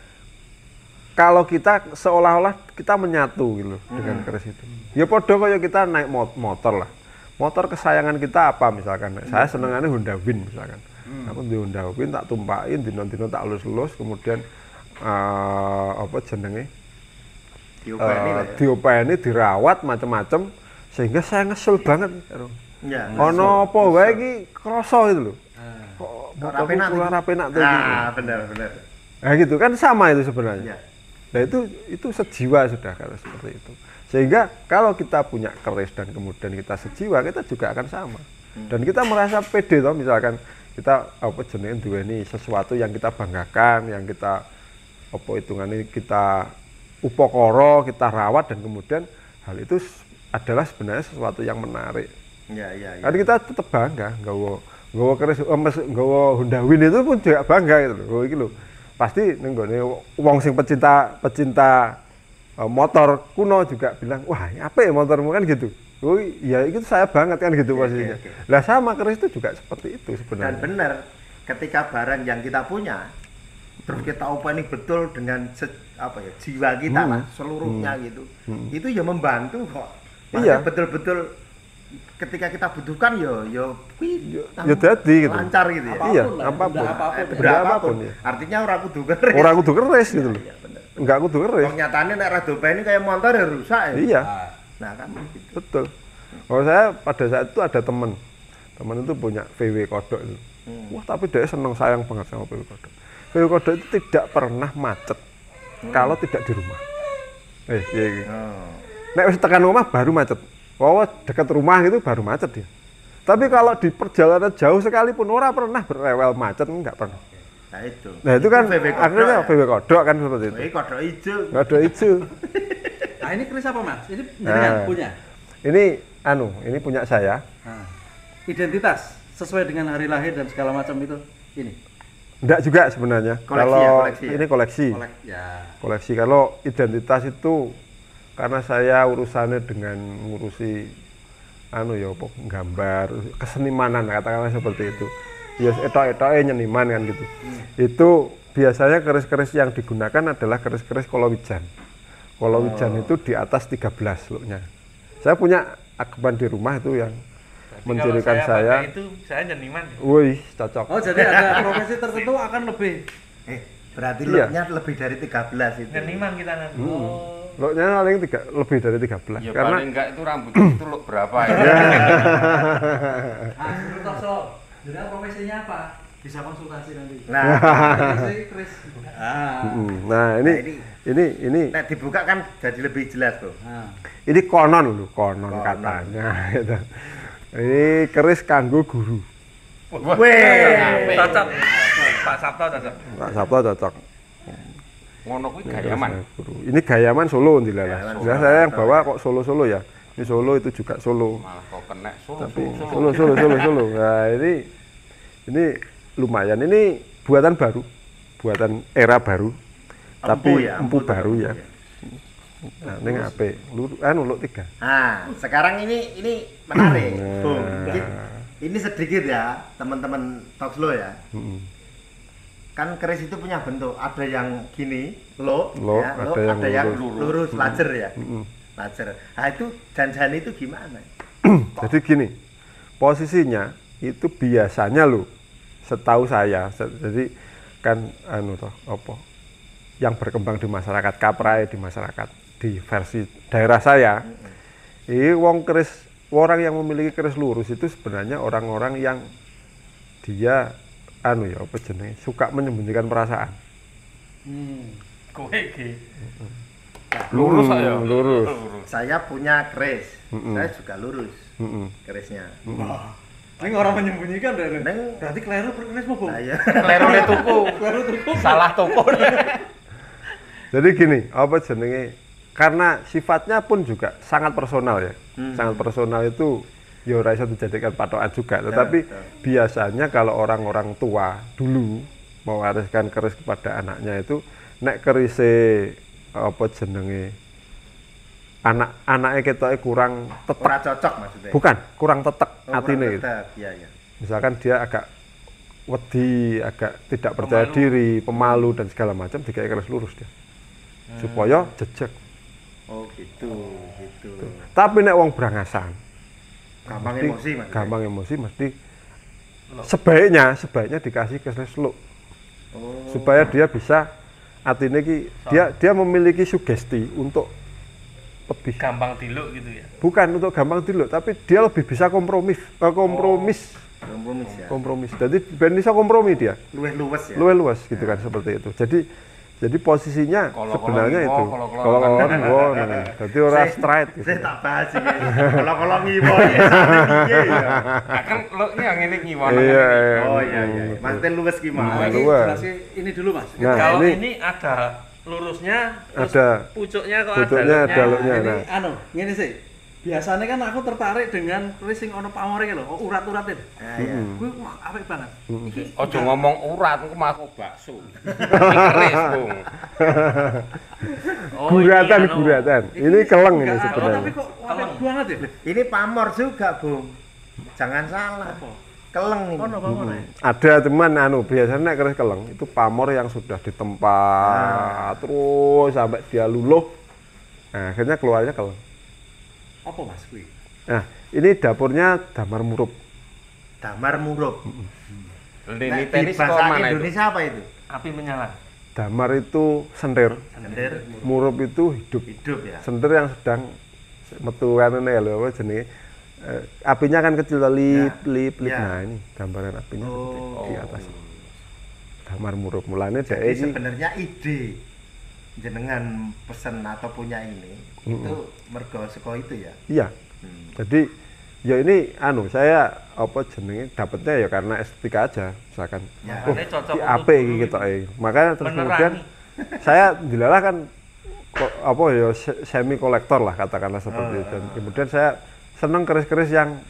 kalau kita seolah-olah kita menyatu gitu loh dengan keris itu. Ya podo kaya kita naik motor lah. Motor kesayangan kita apa misalkan? Saya senengannya Honda Win misalkan. Aku di Honda Win tak tumpakin, dino-dino tak lulus-lulus, kemudian diopeni, dirawat macam-macam sehingga saya ngesel banget. Ya. Ono apa wae iki krasa gitu loh. Kok rapenak iki? rapenak tuh. Nah, benar. Nah gitu kan sama itu sebenarnya. Ya. Nah itu sejiwa sudah kalau seperti itu. Sehingga kalau kita punya keris dan kemudian kita sejiwa, kita juga akan sama. Dan kita merasa pede toh, misalkan kita apa jenenge duweni sesuatu yang kita banggakan, yang kita apa hitungannya kita upokoro, kita rawat, dan kemudian hal itu adalah sebenarnya sesuatu yang menarik. Iya. Kan kita tetap bangga, nggawa keris, nggawa Honda Win itu pun juga bangga gitu loh. Iki lho. Pasti ning gone wong sing pecinta motor kuno juga bilang, "Wah, apik ya motormu," kan gitu. Oh iya, itu saya banget kan gitu posisinya. Lah sama keris itu juga seperti itu sebenarnya. Dan benar, ketika barang yang kita punya terus kita openi betul dengan jiwa kita lah seluruhnya gitu. Itu ya membantu kok. Iya. Betul-betul ketika kita butuhkan ya jadi gitu. Lancar gitu ya. Iya, apapun. Benda apapun ya. Artinya orang kudu keris. Orang kudu keris gitu loh. Iya, bener. Enggak kudu keris. Wong nyatane nek ra dopeni kayak motor ya rusak ya. Iya. Nah kan gitu. Betul. Kalau saya pada saat itu ada teman itu punya VW kodok itu. Wah, tapi dia seneng, sayang banget sama VW kodok. VW kodok itu tidak pernah macet kalau tidak di rumah. Iya. Nek wis tekan rumah baru macet. Oh, dekat rumah itu baru macet dia. Tapi kalau di perjalanan jauh sekalipun ora pernah berewel macet, enggak pernah. Nah itu kan akhirnya VW kodok kan seperti itu. VW kodok hijau. Kodok hijau. Nah ini keris apa Mas? Ini jenengan punya? Ini punya saya. Nah, identitas sesuai dengan hari lahir dan segala macam itu ini. Enggak juga sebenarnya. Koleksi ya? Ini koleksi. Koleksi. Kalau identitas itu karena saya urusannya dengan ngurusi gambar, kesenimanan katakanlah seperti itu. Ya etok-etoknya nyeniman kan gitu. Itu biasanya keris-keris yang digunakan adalah keris-keris kolowijan. Kolowijan itu di atas 13 looknya. Saya punya ageban di rumah itu yang mencirikan saya. Itu saya nyeniman. Wih, cocok. Oh, jadi ada profesi tertentu akan lebih. Berarti iya. looknya lebih dari 13 itu. Nyeniman kita nanti. Looknya paling lebih dari 13. Ya karena paling enggak itu rambutnya itu look berapa ya. Jadi profesinya apa? Bisa konsultasi nanti. Nah, Keris. nah ini nek dibuka kan jadi lebih jelas, Bro. ini konon katanya gitu. Ini keris kanggo guru. Weh, Cocok. Pak Sabto cocok. Pak Sabto cocok. Ngono kuwi gayaman. Guru. Ini gayaman Solo ndilalah. Gayaman Enggak, saya yang bawa kok Solo ya. Ini Solo itu juga Solo. Malah kok kena Tapi Solo. Nah, ini lumayan. Ini buatan baru. Buatan era baru. Tapi empu baru ya. Nah, ini ngapain? Luluk 3. Nah, sekarang ini menarik. Bung. Ini sedikit ya, teman-teman Talkslow ya. Kan keris itu punya bentuk, ada yang gini, ada yang lurus, lajer ya. Lajer. Nah, itu janjian itu gimana? Jadi gini, posisinya itu biasanya setahu saya, jadi kan yang berkembang di masyarakat, kaprai di masyarakat, di versi daerah saya, ini orang yang memiliki keris lurus itu sebenarnya orang-orang yang dia suka menyembunyikan perasaan. Kowe iki. Lurus saya. Lurus. Saya punya keris, saya juga lurus kerisnya. Ini orang menyembunyikan deh. Neng, Berarti keliru berkeris mau Bung. nah, ya. Lerone tuku. Salah toko. Jadi gini, karena sifatnya pun juga sangat personal ya. Sangat personal itu ya ora iso dijadikan patokan juga, tetapi biasanya kalau orang-orang tua dulu mewariskan keris kepada anaknya itu nek kerise anaknya ketoke kurang tetek. Ora cocok maksudnya. Bukan, kurang tetek atine gitu. Iya. Misalkan dia agak wedi, agak tidak percaya diri, pemalu dan segala macam, dikai keris lurus dia. Supaya jejeg. Oh gitu. Tapi nek wong brangasan, gampang emosi mesti sebaiknya dikasih keris luk. Supaya dia bisa atine dia memiliki sugesti untuk lebih Gampang diluk gitu ya. bukan untuk gampang diluk, tapi dia lebih bisa kompromis. Jadi ben bisa kompromi dia. Luwih luwes ya. Luwes gitu kan seperti itu. Jadi Jadi posisinya Kalau sebenarnya ngiwo, itu. kalau Kalau ngiwo, jadi ora straight gitu. Saya tak bahas iki. Kalau ngiwo ya sampe piye ya. Kan lo ini yang ini ngiwana Iya, iya. Oh iya iya. Maksudnya luwes ki Nah, mau. ini luas. jelasin ini dulu Mas. Nah, Kalau ini ini ada lurusnya, terus ada pucuknya kok pucuknya ada ada luknya. luknya. Ini Nah, ngene sih. Biasanya kan aku tertarik dengan keris sing ono pamore lho, urat-urat itu. Nah, iya. Gue wah apik banget. Iki Ojo ngomong urat, aku mah bakso. Keris, Bung. Oh, guratan, ini anu. guratan. Ini keleng ini enggak, tapi sebenarnya. kok apik banget ya. Ini pamor juga, Bung. Jangan salah. Keleng ini. Ono pamore. Ada teman biasanya nek keris keleng itu pamor yang sudah ditempa terus sampai dia luluh. Nah, akhirnya keluarnya keleng. Apa Mas kuwi? Nah, ini dapurnya Damar Murup. Damar murup. Lini Nah, di tenis kok bahasa mana itu? Indonesia apa itu? Api menyala. Damar itu sendir, Sendir Murup itu hidup. hidup ya. Sendir yang sedang metu kanene lho apa jenenge. Apinya kan kecil lip, lip, lip. Ya. Nah, ini gambaran apinya Oh. di atas. Damar Murup mulane dhek Jadi iki sebenarnya ide jenengan pesen atau punya ini itu mergo saka itu ya. iya. Jadi ya ini saya apa jenenge dapetnya ya karena estetika aja misalkan. Ya, ini cocok Di untuk apik iki guru ketoke. Makanya terus Menerangi. kemudian saya dilalah kan apa ya semi kolektor lah katakanlah seperti itu. Dan kemudian saya seneng keris-keris yang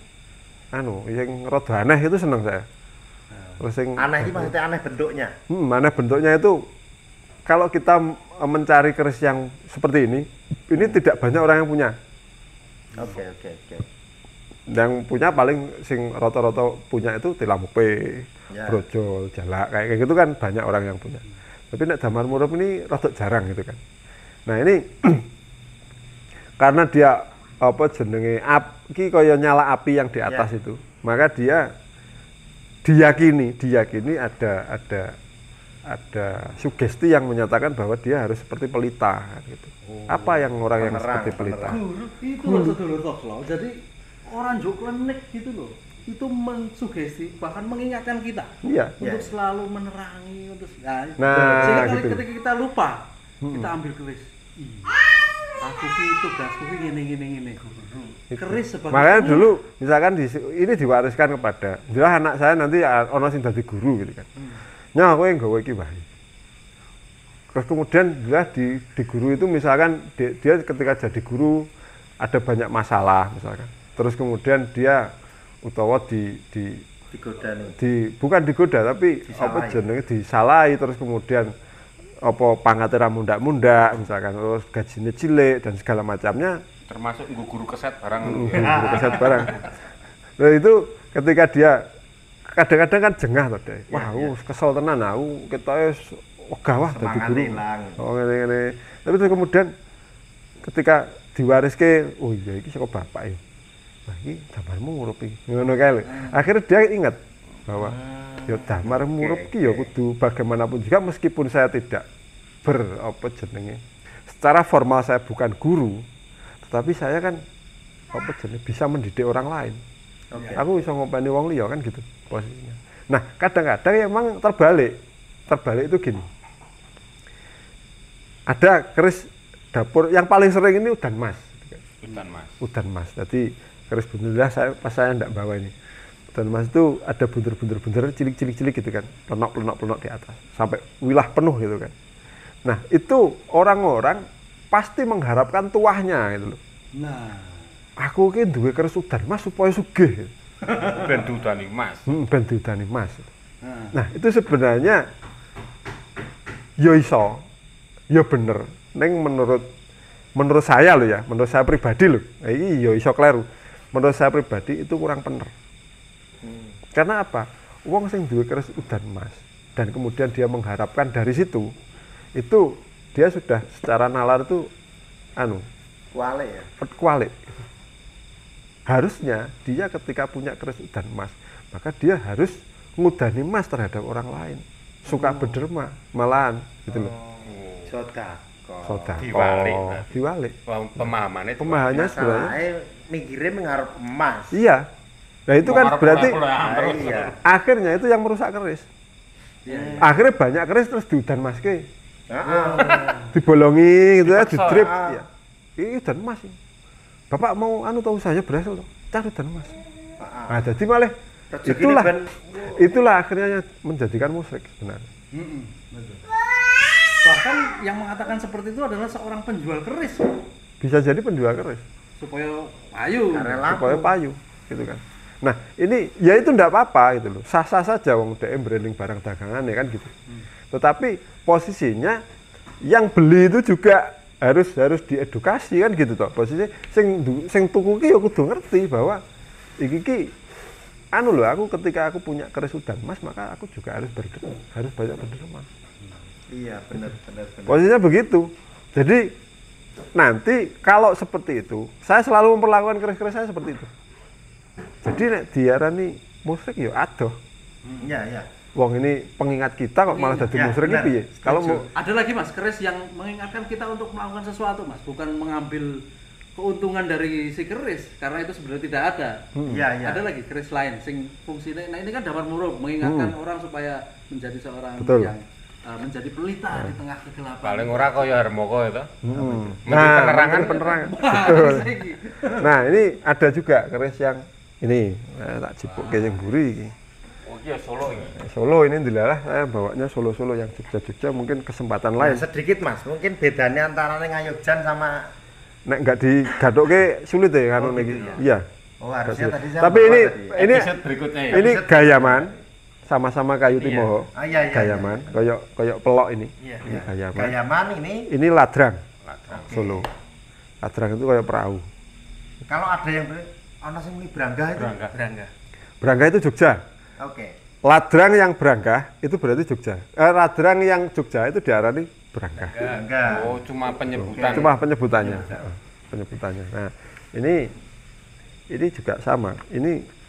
yang rada aneh itu seneng saya. Terus yang Aneh ini maksudnya aneh bentuknya. aneh bentuknya itu kalau kita mencari keris yang seperti ini tidak banyak orang yang punya. Oke oke oke. Yang punya paling sing rata-rata punya itu tilam P, Ya. brojol, jalak kayak gitu kan banyak orang yang punya. Tapi nek Damar Murup ini rada jarang gitu kan. Nah ini karena dia apa jenenge iki kaya nyala api yang di atas itu, maka dia diyakini ada sugesti yang menyatakan bahwa dia harus seperti pelita kan gitu. Apa yang orang yang penerang, seperti pelita? Guru itu loh sedulur Tokslo. Jadi orang jok klenik gitu loh. Itu mensugesti bahkan mengingatkan kita Iya. untuk Ya. selalu menerangi untuk Nah, sehingga gitu. ketika kita lupa kita ambil keris. Aku ki tugasku ki ngene. Keris sebagai Makanya guru. dulu misalkan ini diwariskan kepada jelas anak saya nanti ono sing dadi guru gitu kan. Nya kowe nggawa iki wae. Terus kemudian jelas di guru itu misalkan dia ketika jadi guru ada banyak masalah misalkan. Terus kemudian dia utawa Digodani. bukan digoda tapi apa Disalahi. jenenge disalahi terus kemudian apa pangate ra mundak-mundak misalkan terus gajinya cilik dan segala macamnya Termasuk guru keset barang. guru keset barang. Nah itu ketika dia kadang-kadang kan jengah tuh deh. Wah, aku kesel tenan aku ketoke wegah wah dadi Semangat guru. hilang. Oh ngene-ngene. Tapi terus kemudian ketika diwariske, oh iya iki saka bapak ya. Wah iki Damarmu Murup iki. Ngono kae lho. Akhirnya dia ingat bahwa ya Damar Murup iki ya kudu bagaimanapun juga meskipun saya tidak apa jenenge. Secara formal saya bukan guru, tetapi saya kan apa jenenge bisa mendidik orang lain. Oke. Aku bisa ngopeni wong liya kan gitu posisinya. Nah, kadang-kadang ya emang terbalik. Terbalik itu gini. Ada keris dapur yang paling sering ini udan mas. Hutan Mas. Udan mas. Jadi keris bundelah saya enggak bawa ini. Udan mas itu ada bunder-bunder cilik-cilik gitu kan. Plenok di atas sampai wilah penuh gitu kan. Nah, itu orang-orang pasti mengharapkan tuahnya gitu loh. Nah, Aku ki duwe keris udan mas supaya sugih. Ben dudani Mas. Ben diudani mas. nah. Nah, itu sebenarnya ya iso, ya bener. Neng menurut saya loh ya, menurut saya pribadi loh. Ini ya iso kleru. Menurut saya pribadi itu kurang bener. Karena apa? Wong sing duwe keris udan mas dan kemudian dia mengharapkan dari situ, itu dia sudah secara nalar itu Kuale ya. kualik. Harusnya dia ketika punya keris udan emas, maka dia harus ngudani emas terhadap orang lain. Suka berderma, malahan gitu loh. Sodako. Sodako. Diwalik, nah. Diwalik. Wah, pemahamannya itu. Pemahamannya sebenarnya. Masalahnya mikirnya mengharap emas. Iya. Nah itu kan berarti terus. Iya. akhirnya itu yang merusak keris. Ya. Akhirnya banyak keris terus diudan maske. Dibolongi gitu ya, Dipaksa. di-drip ya. Ini udan emas ini. Bapak mau tahu saya berhasil tuh, cari udan emas. Nah, jadi malah itulah akhirnya yang menjadikan musyrik sebenarnya. Betul. Bahkan yang mengatakan seperti itu adalah seorang penjual keris Bisa jadi penjual keris supaya payu. supaya payu gitu kan. Nah, ini ya itu enggak apa-apa gitu loh. Sah-sah saja wong DM branding barang dagangan ya kan gitu. Tetapi posisinya yang beli itu juga harus diedukasi kan gitu toh. Posisi sing tuku ki ya kudu ngerti bahwa iki anu loh, aku ketika aku punya keris udan emas maka aku juga harus banyak berderma. Iya, benar. Posisinya begitu. Jadi nanti kalau seperti itu, saya selalu memperlakukan keris-keris saya seperti itu. Jadi nek diarani musyrik ya adoh. Iya. Wong ini pengingat kita kok malah jadi musyrik benar. iki piye? Kalau mau Ada lagi Mas, keris yang mengingatkan kita untuk melakukan sesuatu Mas, bukan mengambil keuntungan dari si keris karena itu sebenarnya tidak ada. Iya. Ada lagi keris lain sing fungsinya, nah ini kan damar murub mengingatkan orang supaya menjadi seorang Betul. yang menjadi pelita di tengah kegelapan. Paling ora kaya Harmoko itu. Menteri nah, penerangan. menteri penerangan. Wah, Betul. saiki. Nah, ini ada juga keris yang ini tak cipukke yang buri iki. Oh iya Solo ini. Solo ini dilalah saya bawanya Solo-Solo yang Jogja-Jogja mungkin kesempatan lain. Sedikit Mas, mungkin bedanya antara Ngayogjan sama Nek nggak digadokke sulit ya kan iki. Iya. Oh, harusnya tadi saya Tapi bawa ini tadi. ini Episode berikutnya ya. ini gayaman sama-sama kayu timoho. Iya. Gayaman, koyok pelok ini. Iya. Ini gayaman. Gayaman ini Ini ladrang Ladrang. Solo. Ladrang itu kayak perahu. kalau ada yang ana sing muni Brangga itu. Berangga. Berangga itu Jogja. Oke. Ladrang yang Berangga itu berarti Jogja. Ladrang yang Jogja itu diarani Berangga. Berangga. Oh cuma penyebutan. Cuma penyebutannya. Penyebutannya. Nah, ini juga sama. Ini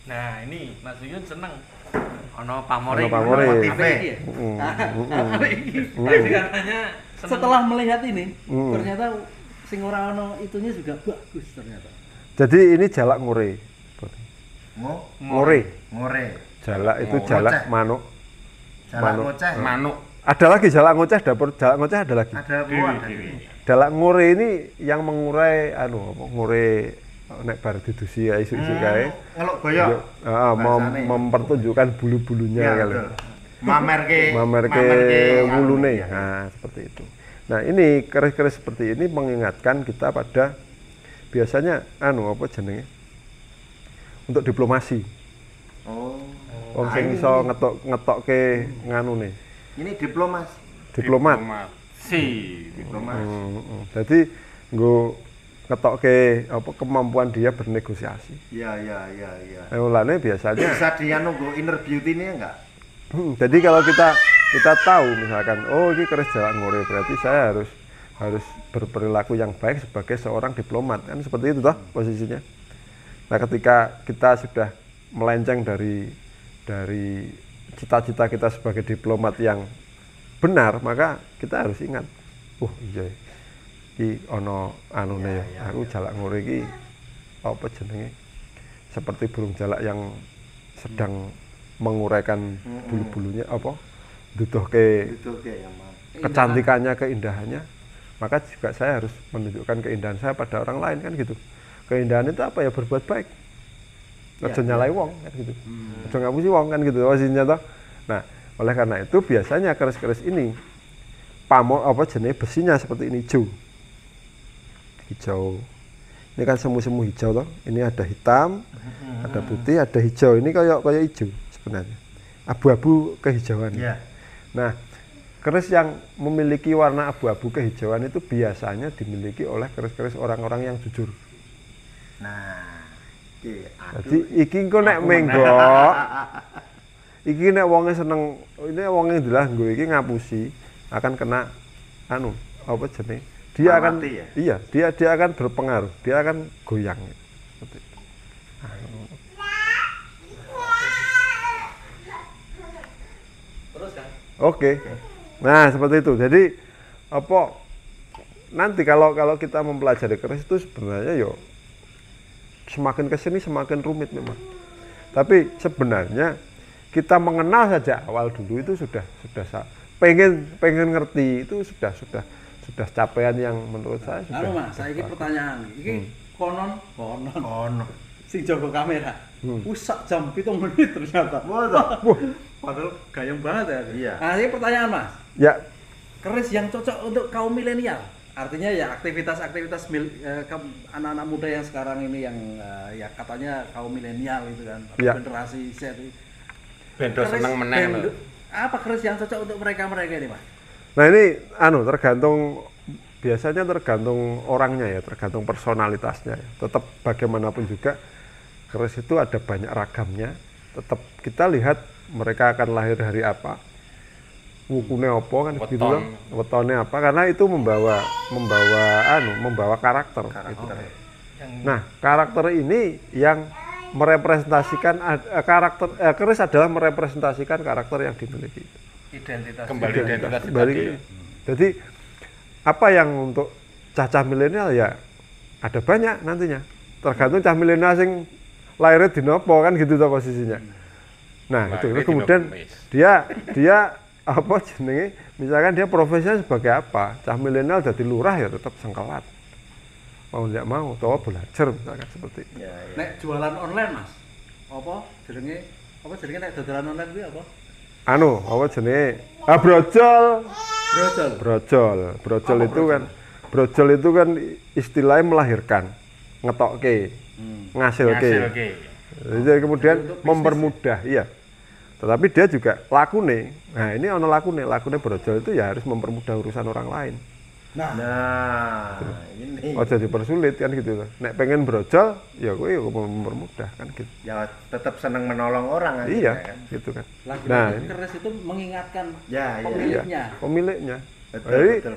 Nah, ini Mas Yuyun seneng. Ono pamore. Ono pamore. Apa iki ya? Apa iki? Tadi katanya seneng. Setelah melihat ini, ternyata sing ora ono itunya juga bagus ternyata. jadi ini jalak ngore. Ngore. Ngore. Jalak itu Ngoceh. jalak manuk. Jalak Manuk. ngoceh. Manuk. Ada lagi jalak ngoceh, dapur jalak ngoceh ada lagi. Ada buah. Jalak ngore ini yang mengurai ngore nek bar didusi ya isu-isu kae. Ngeluk boyok. Bahasane. Mempertunjukkan bulu-bulunya Ya, kali. betul. Mamerke mulune. ya. Nah, seperti itu. Nah, ini keris-keris seperti ini mengingatkan kita pada biasanya apa jenenge? Untuk diplomasi. Oh. Wong sing iso ngetokke nganune. Ini diplomas. Diplomat. Diplomas. Jadi nggo ngetokke kemampuan dia bernegosiasi. Iya. Mulane biasanya Bisa dia nunggu inner beauty ini enggak? jadi kalau kita tahu misalkan ini keris jalak ngore berarti saya harus berperilaku yang baik sebagai seorang diplomat kan seperti itu toh posisinya. Nah, ketika kita sudah melenceng dari cita-cita kita sebagai diplomat yang benar, maka kita harus ingat, iya iki ana anune ya. Aku jalak ngore iki apa jenenge? Seperti burung jalak yang sedang menguraikan bulu-bulunya duduhke kecantikannya, keindahannya, maka juga saya harus menunjukkan keindahan saya pada orang lain kan gitu. Keindahan itu apa ya? Berbuat baik. Aja nyalai wong kan gitu. Aja ngapusi wong kan gitu posisinya toh. Nah, oleh karena itu biasanya keris-keris ini besinya seperti ini hijau. Ini kan semu-semu hijau toh. Ini ada hitam, ada putih, ada hijau. Ini kayak hijau sebenarnya. Abu-abu kehijauan. Iya. Nah, keris yang memiliki warna abu-abu kehijauan itu biasanya dimiliki oleh keris-keris orang-orang yang jujur. Nah, Jadi iki engko nek menggok. Iki nek wonge seneng, ini wonge ndelah nggo iki ngapusi akan kena apa jenenge? Dia akan Amati ya? iya, dia akan berpengaruh, dia akan goyang. Seperti itu. Terus kan? Oke. Nah, seperti itu. Jadi nanti kalau kita mempelajari keris itu sebenarnya semakin kesini semakin rumit memang. Tapi sebenarnya kita mengenal saja awal dulu itu sudah pengen ngerti itu sudah capaian yang menurut saya sudah. Mas, saiki pertanyaan iki konon Ono. sing jaga kamera. Sak jam 7 menit ternyata. Wah. Padahal gayeng banget ya. Iya. Nah, ini pertanyaan Mas. Ya, Keris yang cocok untuk kaum milenial. Artinya ya aktivitas anak-anak muda yang sekarang ini yang ya katanya kaum milenial itu kan, atau Ya. generasi Z itu. Bendo seneng meneng lho. Apa keris yang cocok untuk mereka ini, Mas? nah ini biasanya tergantung orangnya ya, tergantung personalitasnya ya. Tetap bagaimanapun juga keris itu ada banyak ragamnya. Tetap kita lihat mereka akan lahir hari apa, wukune apa kan gitu loh, wetone apa, karena itu membawa karakter. Gitu. Nah, karakter ini yang merepresentasikan keris adalah merepresentasikan karakter yang dimiliki. Identitas Identitas tadi. kembali. Jadi apa yang untuk cah-cah milenial ya ada banyak nantinya. Tergantung cah milenial sing lahirnya di nopo kan gitu tuh posisinya. Nah, itu Lahirnya kemudian dino kemis. dia apa jenenge, misalkan dia profesinya sebagai apa, cah milenial jadi lurah ya tetap sengkelat. Mau tidak mau, atau belajar misalkan seperti itu. Ya, ya. Nek jualan online, Mas. Apa jenenge nek dodolan online kuwi apa? Apa jenenge? Brojol. Brojol itu kan istilahnya melahirkan, ngetokke, ngasilke. Jadi kemudian mempermudah, iya. Tetapi dia juga lakune. Nah, ini ono lakune brojol itu ya harus mempermudah urusan orang lain. Nah, ini. Oh, jadi dipersulit kan gitu loh. Nek pengen brojol, ya kowe ya mempermudah kan gitu. Ya tetap senang menolong orang Iya, kan. gitu kan. Lagi keris itu mengingatkan Ya, ya. pemiliknya. Pemiliknya. Betul, Jadi, betul.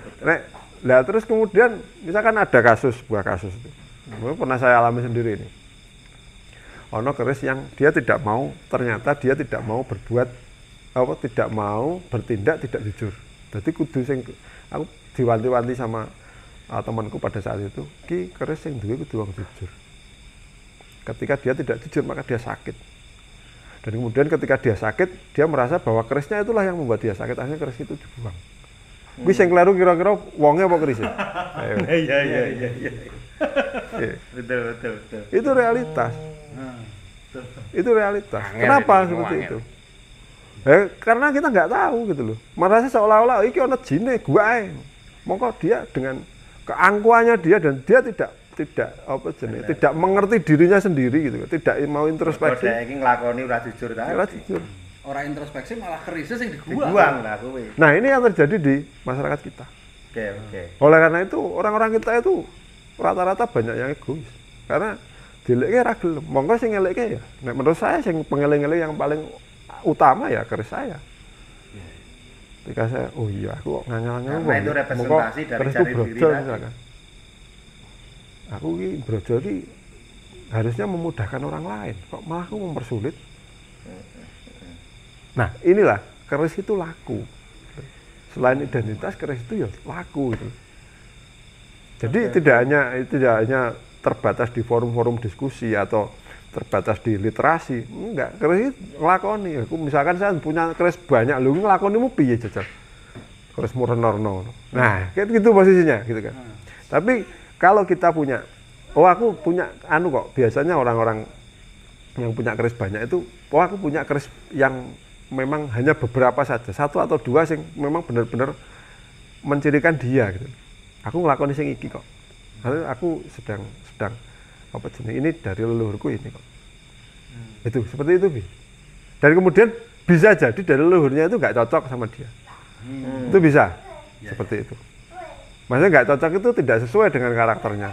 Nah terus kemudian misalkan ada sebuah kasus itu. Pernah saya alami sendiri ini. Ono keris yang ternyata dia tidak mau bertindak tidak jujur. Jadi kudu aku diwanti-wanti sama temanku pada saat itu, ki keris yang duwe kudu wong jujur. Ketika dia tidak jujur maka dia sakit. Dan kemudian ketika dia sakit, dia merasa bahwa kerisnya itulah yang membuat dia sakit, akhirnya keris itu dibuang. Kuwi sing kleru kira-kira wonge apa kerisnya? Ayo. Iya. Betul. Itu realitas. Itu realitas. Kenapa seperti itu? Karena kita nggak tahu gitu loh. Merasa seolah-olah iki ono jine gua ae. Mongko dia dengan keangkuhannya dia dan dia tidak mengerti dirinya sendiri gitu, tidak mau introspeksi. Kok iki nglakoni ora jujur ta? Ora jujur. Orang introspeksi malah kerisnya sing dibuang. Dibuang lah kowe. Nah, ini yang terjadi di masyarakat kita. Oke. Oleh karena itu orang-orang kita itu rata-rata banyak yang egois. Karena dileke ra gelem. Monggo sing ngeleke ya. Nek menurut saya sing pengeleng-eleng yang paling utama ya keris saya. Ketika saya, oh iya aku kok ngangel-ngangel. Karena itu representasi dari jati diri tadi. Aku ini brojol ini harusnya memudahkan orang lain, kok malah aku mempersulit. Nah inilah keris itu laku. Selain identitas, keris itu ya laku itu. Jadi tidak hanya terbatas di forum-forum diskusi atau terbatas di literasi, enggak, keris nglakoni. Aku misalkan saya punya keris banyak, lu nglakonimu piye jajal? Keris murnorno. Nah, kayak gitu posisinya gitu kan. Tapi kalau kita punya, aku punya kok, biasanya orang-orang yang punya keris banyak itu, aku punya keris yang memang hanya beberapa saja, 1 atau 2 yang memang benar-benar mencirikan dia gitu. Aku nglakoni sing iki kok. Aku sedang apa jenis ini dari leluhurku ini kok. Itu seperti itu, Bi. Dan kemudian bisa jadi dari leluhurnya itu nggak cocok sama dia. Itu bisa seperti itu. Maksudnya nggak cocok itu tidak sesuai dengan karakternya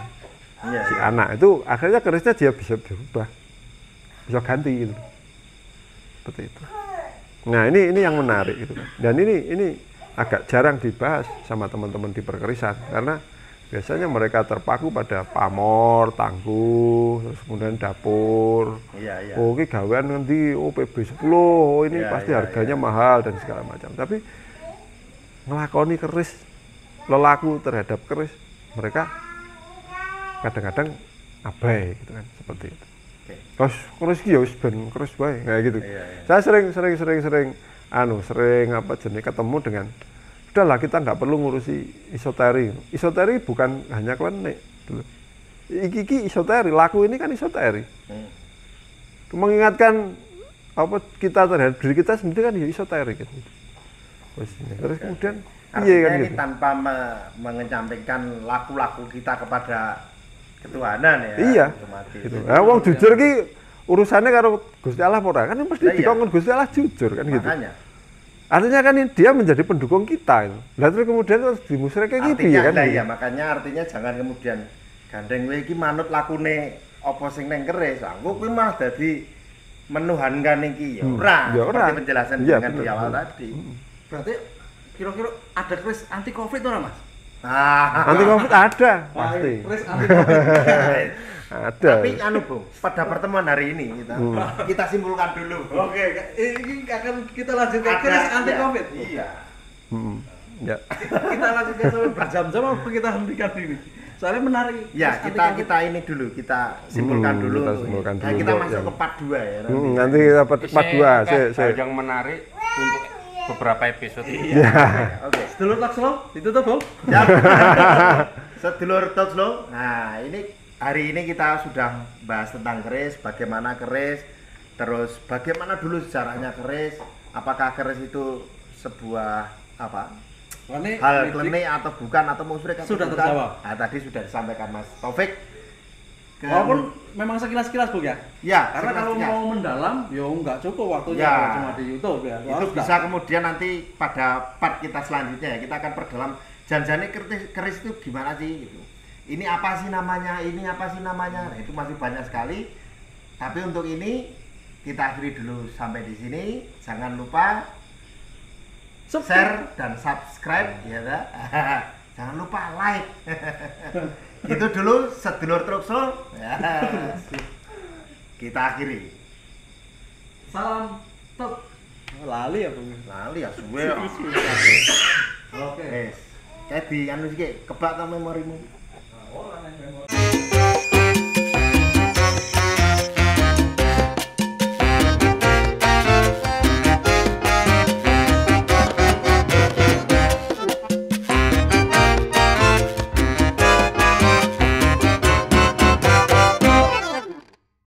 si anak itu, akhirnya kerisnya dia bisa berubah, bisa ganti gitu. Seperti itu. Nah ini yang menarik gitu. Dan ini agak jarang dibahas sama teman-teman di perkerisan karena biasanya mereka terpaku pada pamor, tangguh, terus kemudian dapur. Iya. Oh, ini gawean nanti PB 10, oh ini pasti harganya mahal dan segala macam. Tapi ngelakoni keris, lelaku terhadap keris, mereka kadang-kadang abai gitu kan, seperti itu. Terus keris iki ya wis ben keris wae, kayak gitu. Saya sering sering apa jenis ketemu dengan udahlah kita nggak perlu ngurusi isoteri. Isoteri bukan hanya klenik dulu. Iki isoteri, laku ini kan isoteri. Mengingatkan apa kita terhadap diri kita sendiri kan ya isoteri gitu. Terus kemudian Artinya kan ini gitu. tanpa mengecampingkan laku-laku kita kepada ketuhanan ya. Iya. Otomatis. Gitu. Nah, wong jujur ki urusannya karo Gusti Allah ora kan mesti Lah iya. dikongkon Gusti Allah jujur kan gitu. Makanya. Artinya kan dia menjadi pendukung kita itu. Lah terus kemudian terus dimusyrikake gitu Artinya ya kan. lah gitu. ya, makanya artinya jangan kemudian gandeng kowe iki manut lakune apa sing neng keris. Aku kuwi malah dadi menuhankan iki ya ora. Ya ora. Seperti penjelasan Iya, dengan di bener. awal tadi. Berarti kira-kira ada keris anti covid ora Mas? Ah, Anti Covid ada pasti. Keris anti covid. Ada. tapi anu Bung, pada pertemuan hari ini kita simpulkan dulu. Oke, ini akan kita lanjutkan Ada- keris anti iya, covid. Iya. Ya. Kita lanjutkan sampai berjam-jam apa kita hentikan ini? Soalnya menarik. Ya, keris kita anti-Covid. kita ini dulu, kita simpulkan dulu. kita simpulkan Nah, dulu kita untuk masuk yang- ke part 2 ya. nanti. Nanti kita part 2 hal yang menarik untuk beberapa episode ini. Oke. Sedulur Takslo, ditutup, Bung. Siap. Sedulur Totslo. Nah, ini hari ini kita sudah bahas tentang keris, bagaimana keris, terus bagaimana dulu sejarahnya keris, apakah keris itu sebuah apa? Ini Hal mitik. klenik atau bukan atau musyrik atau Sudah bukan? terjawab. Nah, tadi sudah disampaikan Mas Taufik. Walaupun memang sekilas-sekilas, Bung ya. ya, Karena kalau sekilas-sekilas. mau mendalam, ya nggak cukup waktunya Ya. kalau cuma di YouTube ya. Itu Harus bisa kemudian nanti pada part kita selanjutnya ya, kita akan perdalam janjane keris itu gimana sih gitu. Ini apa sih namanya, ini apa sih namanya. Nah, itu masih banyak sekali. Tapi untuk ini kita akhiri dulu sampai di sini. Jangan lupa share dan subscribe ya dah. Jangan lupa like. Itu dulu sedulur Truxel. Ya. Kita akhiri. Salam top. Lali ya, Bung. Lali ya suwe. Oke. Wes. Kayak di anu iki kebak ta memorimu.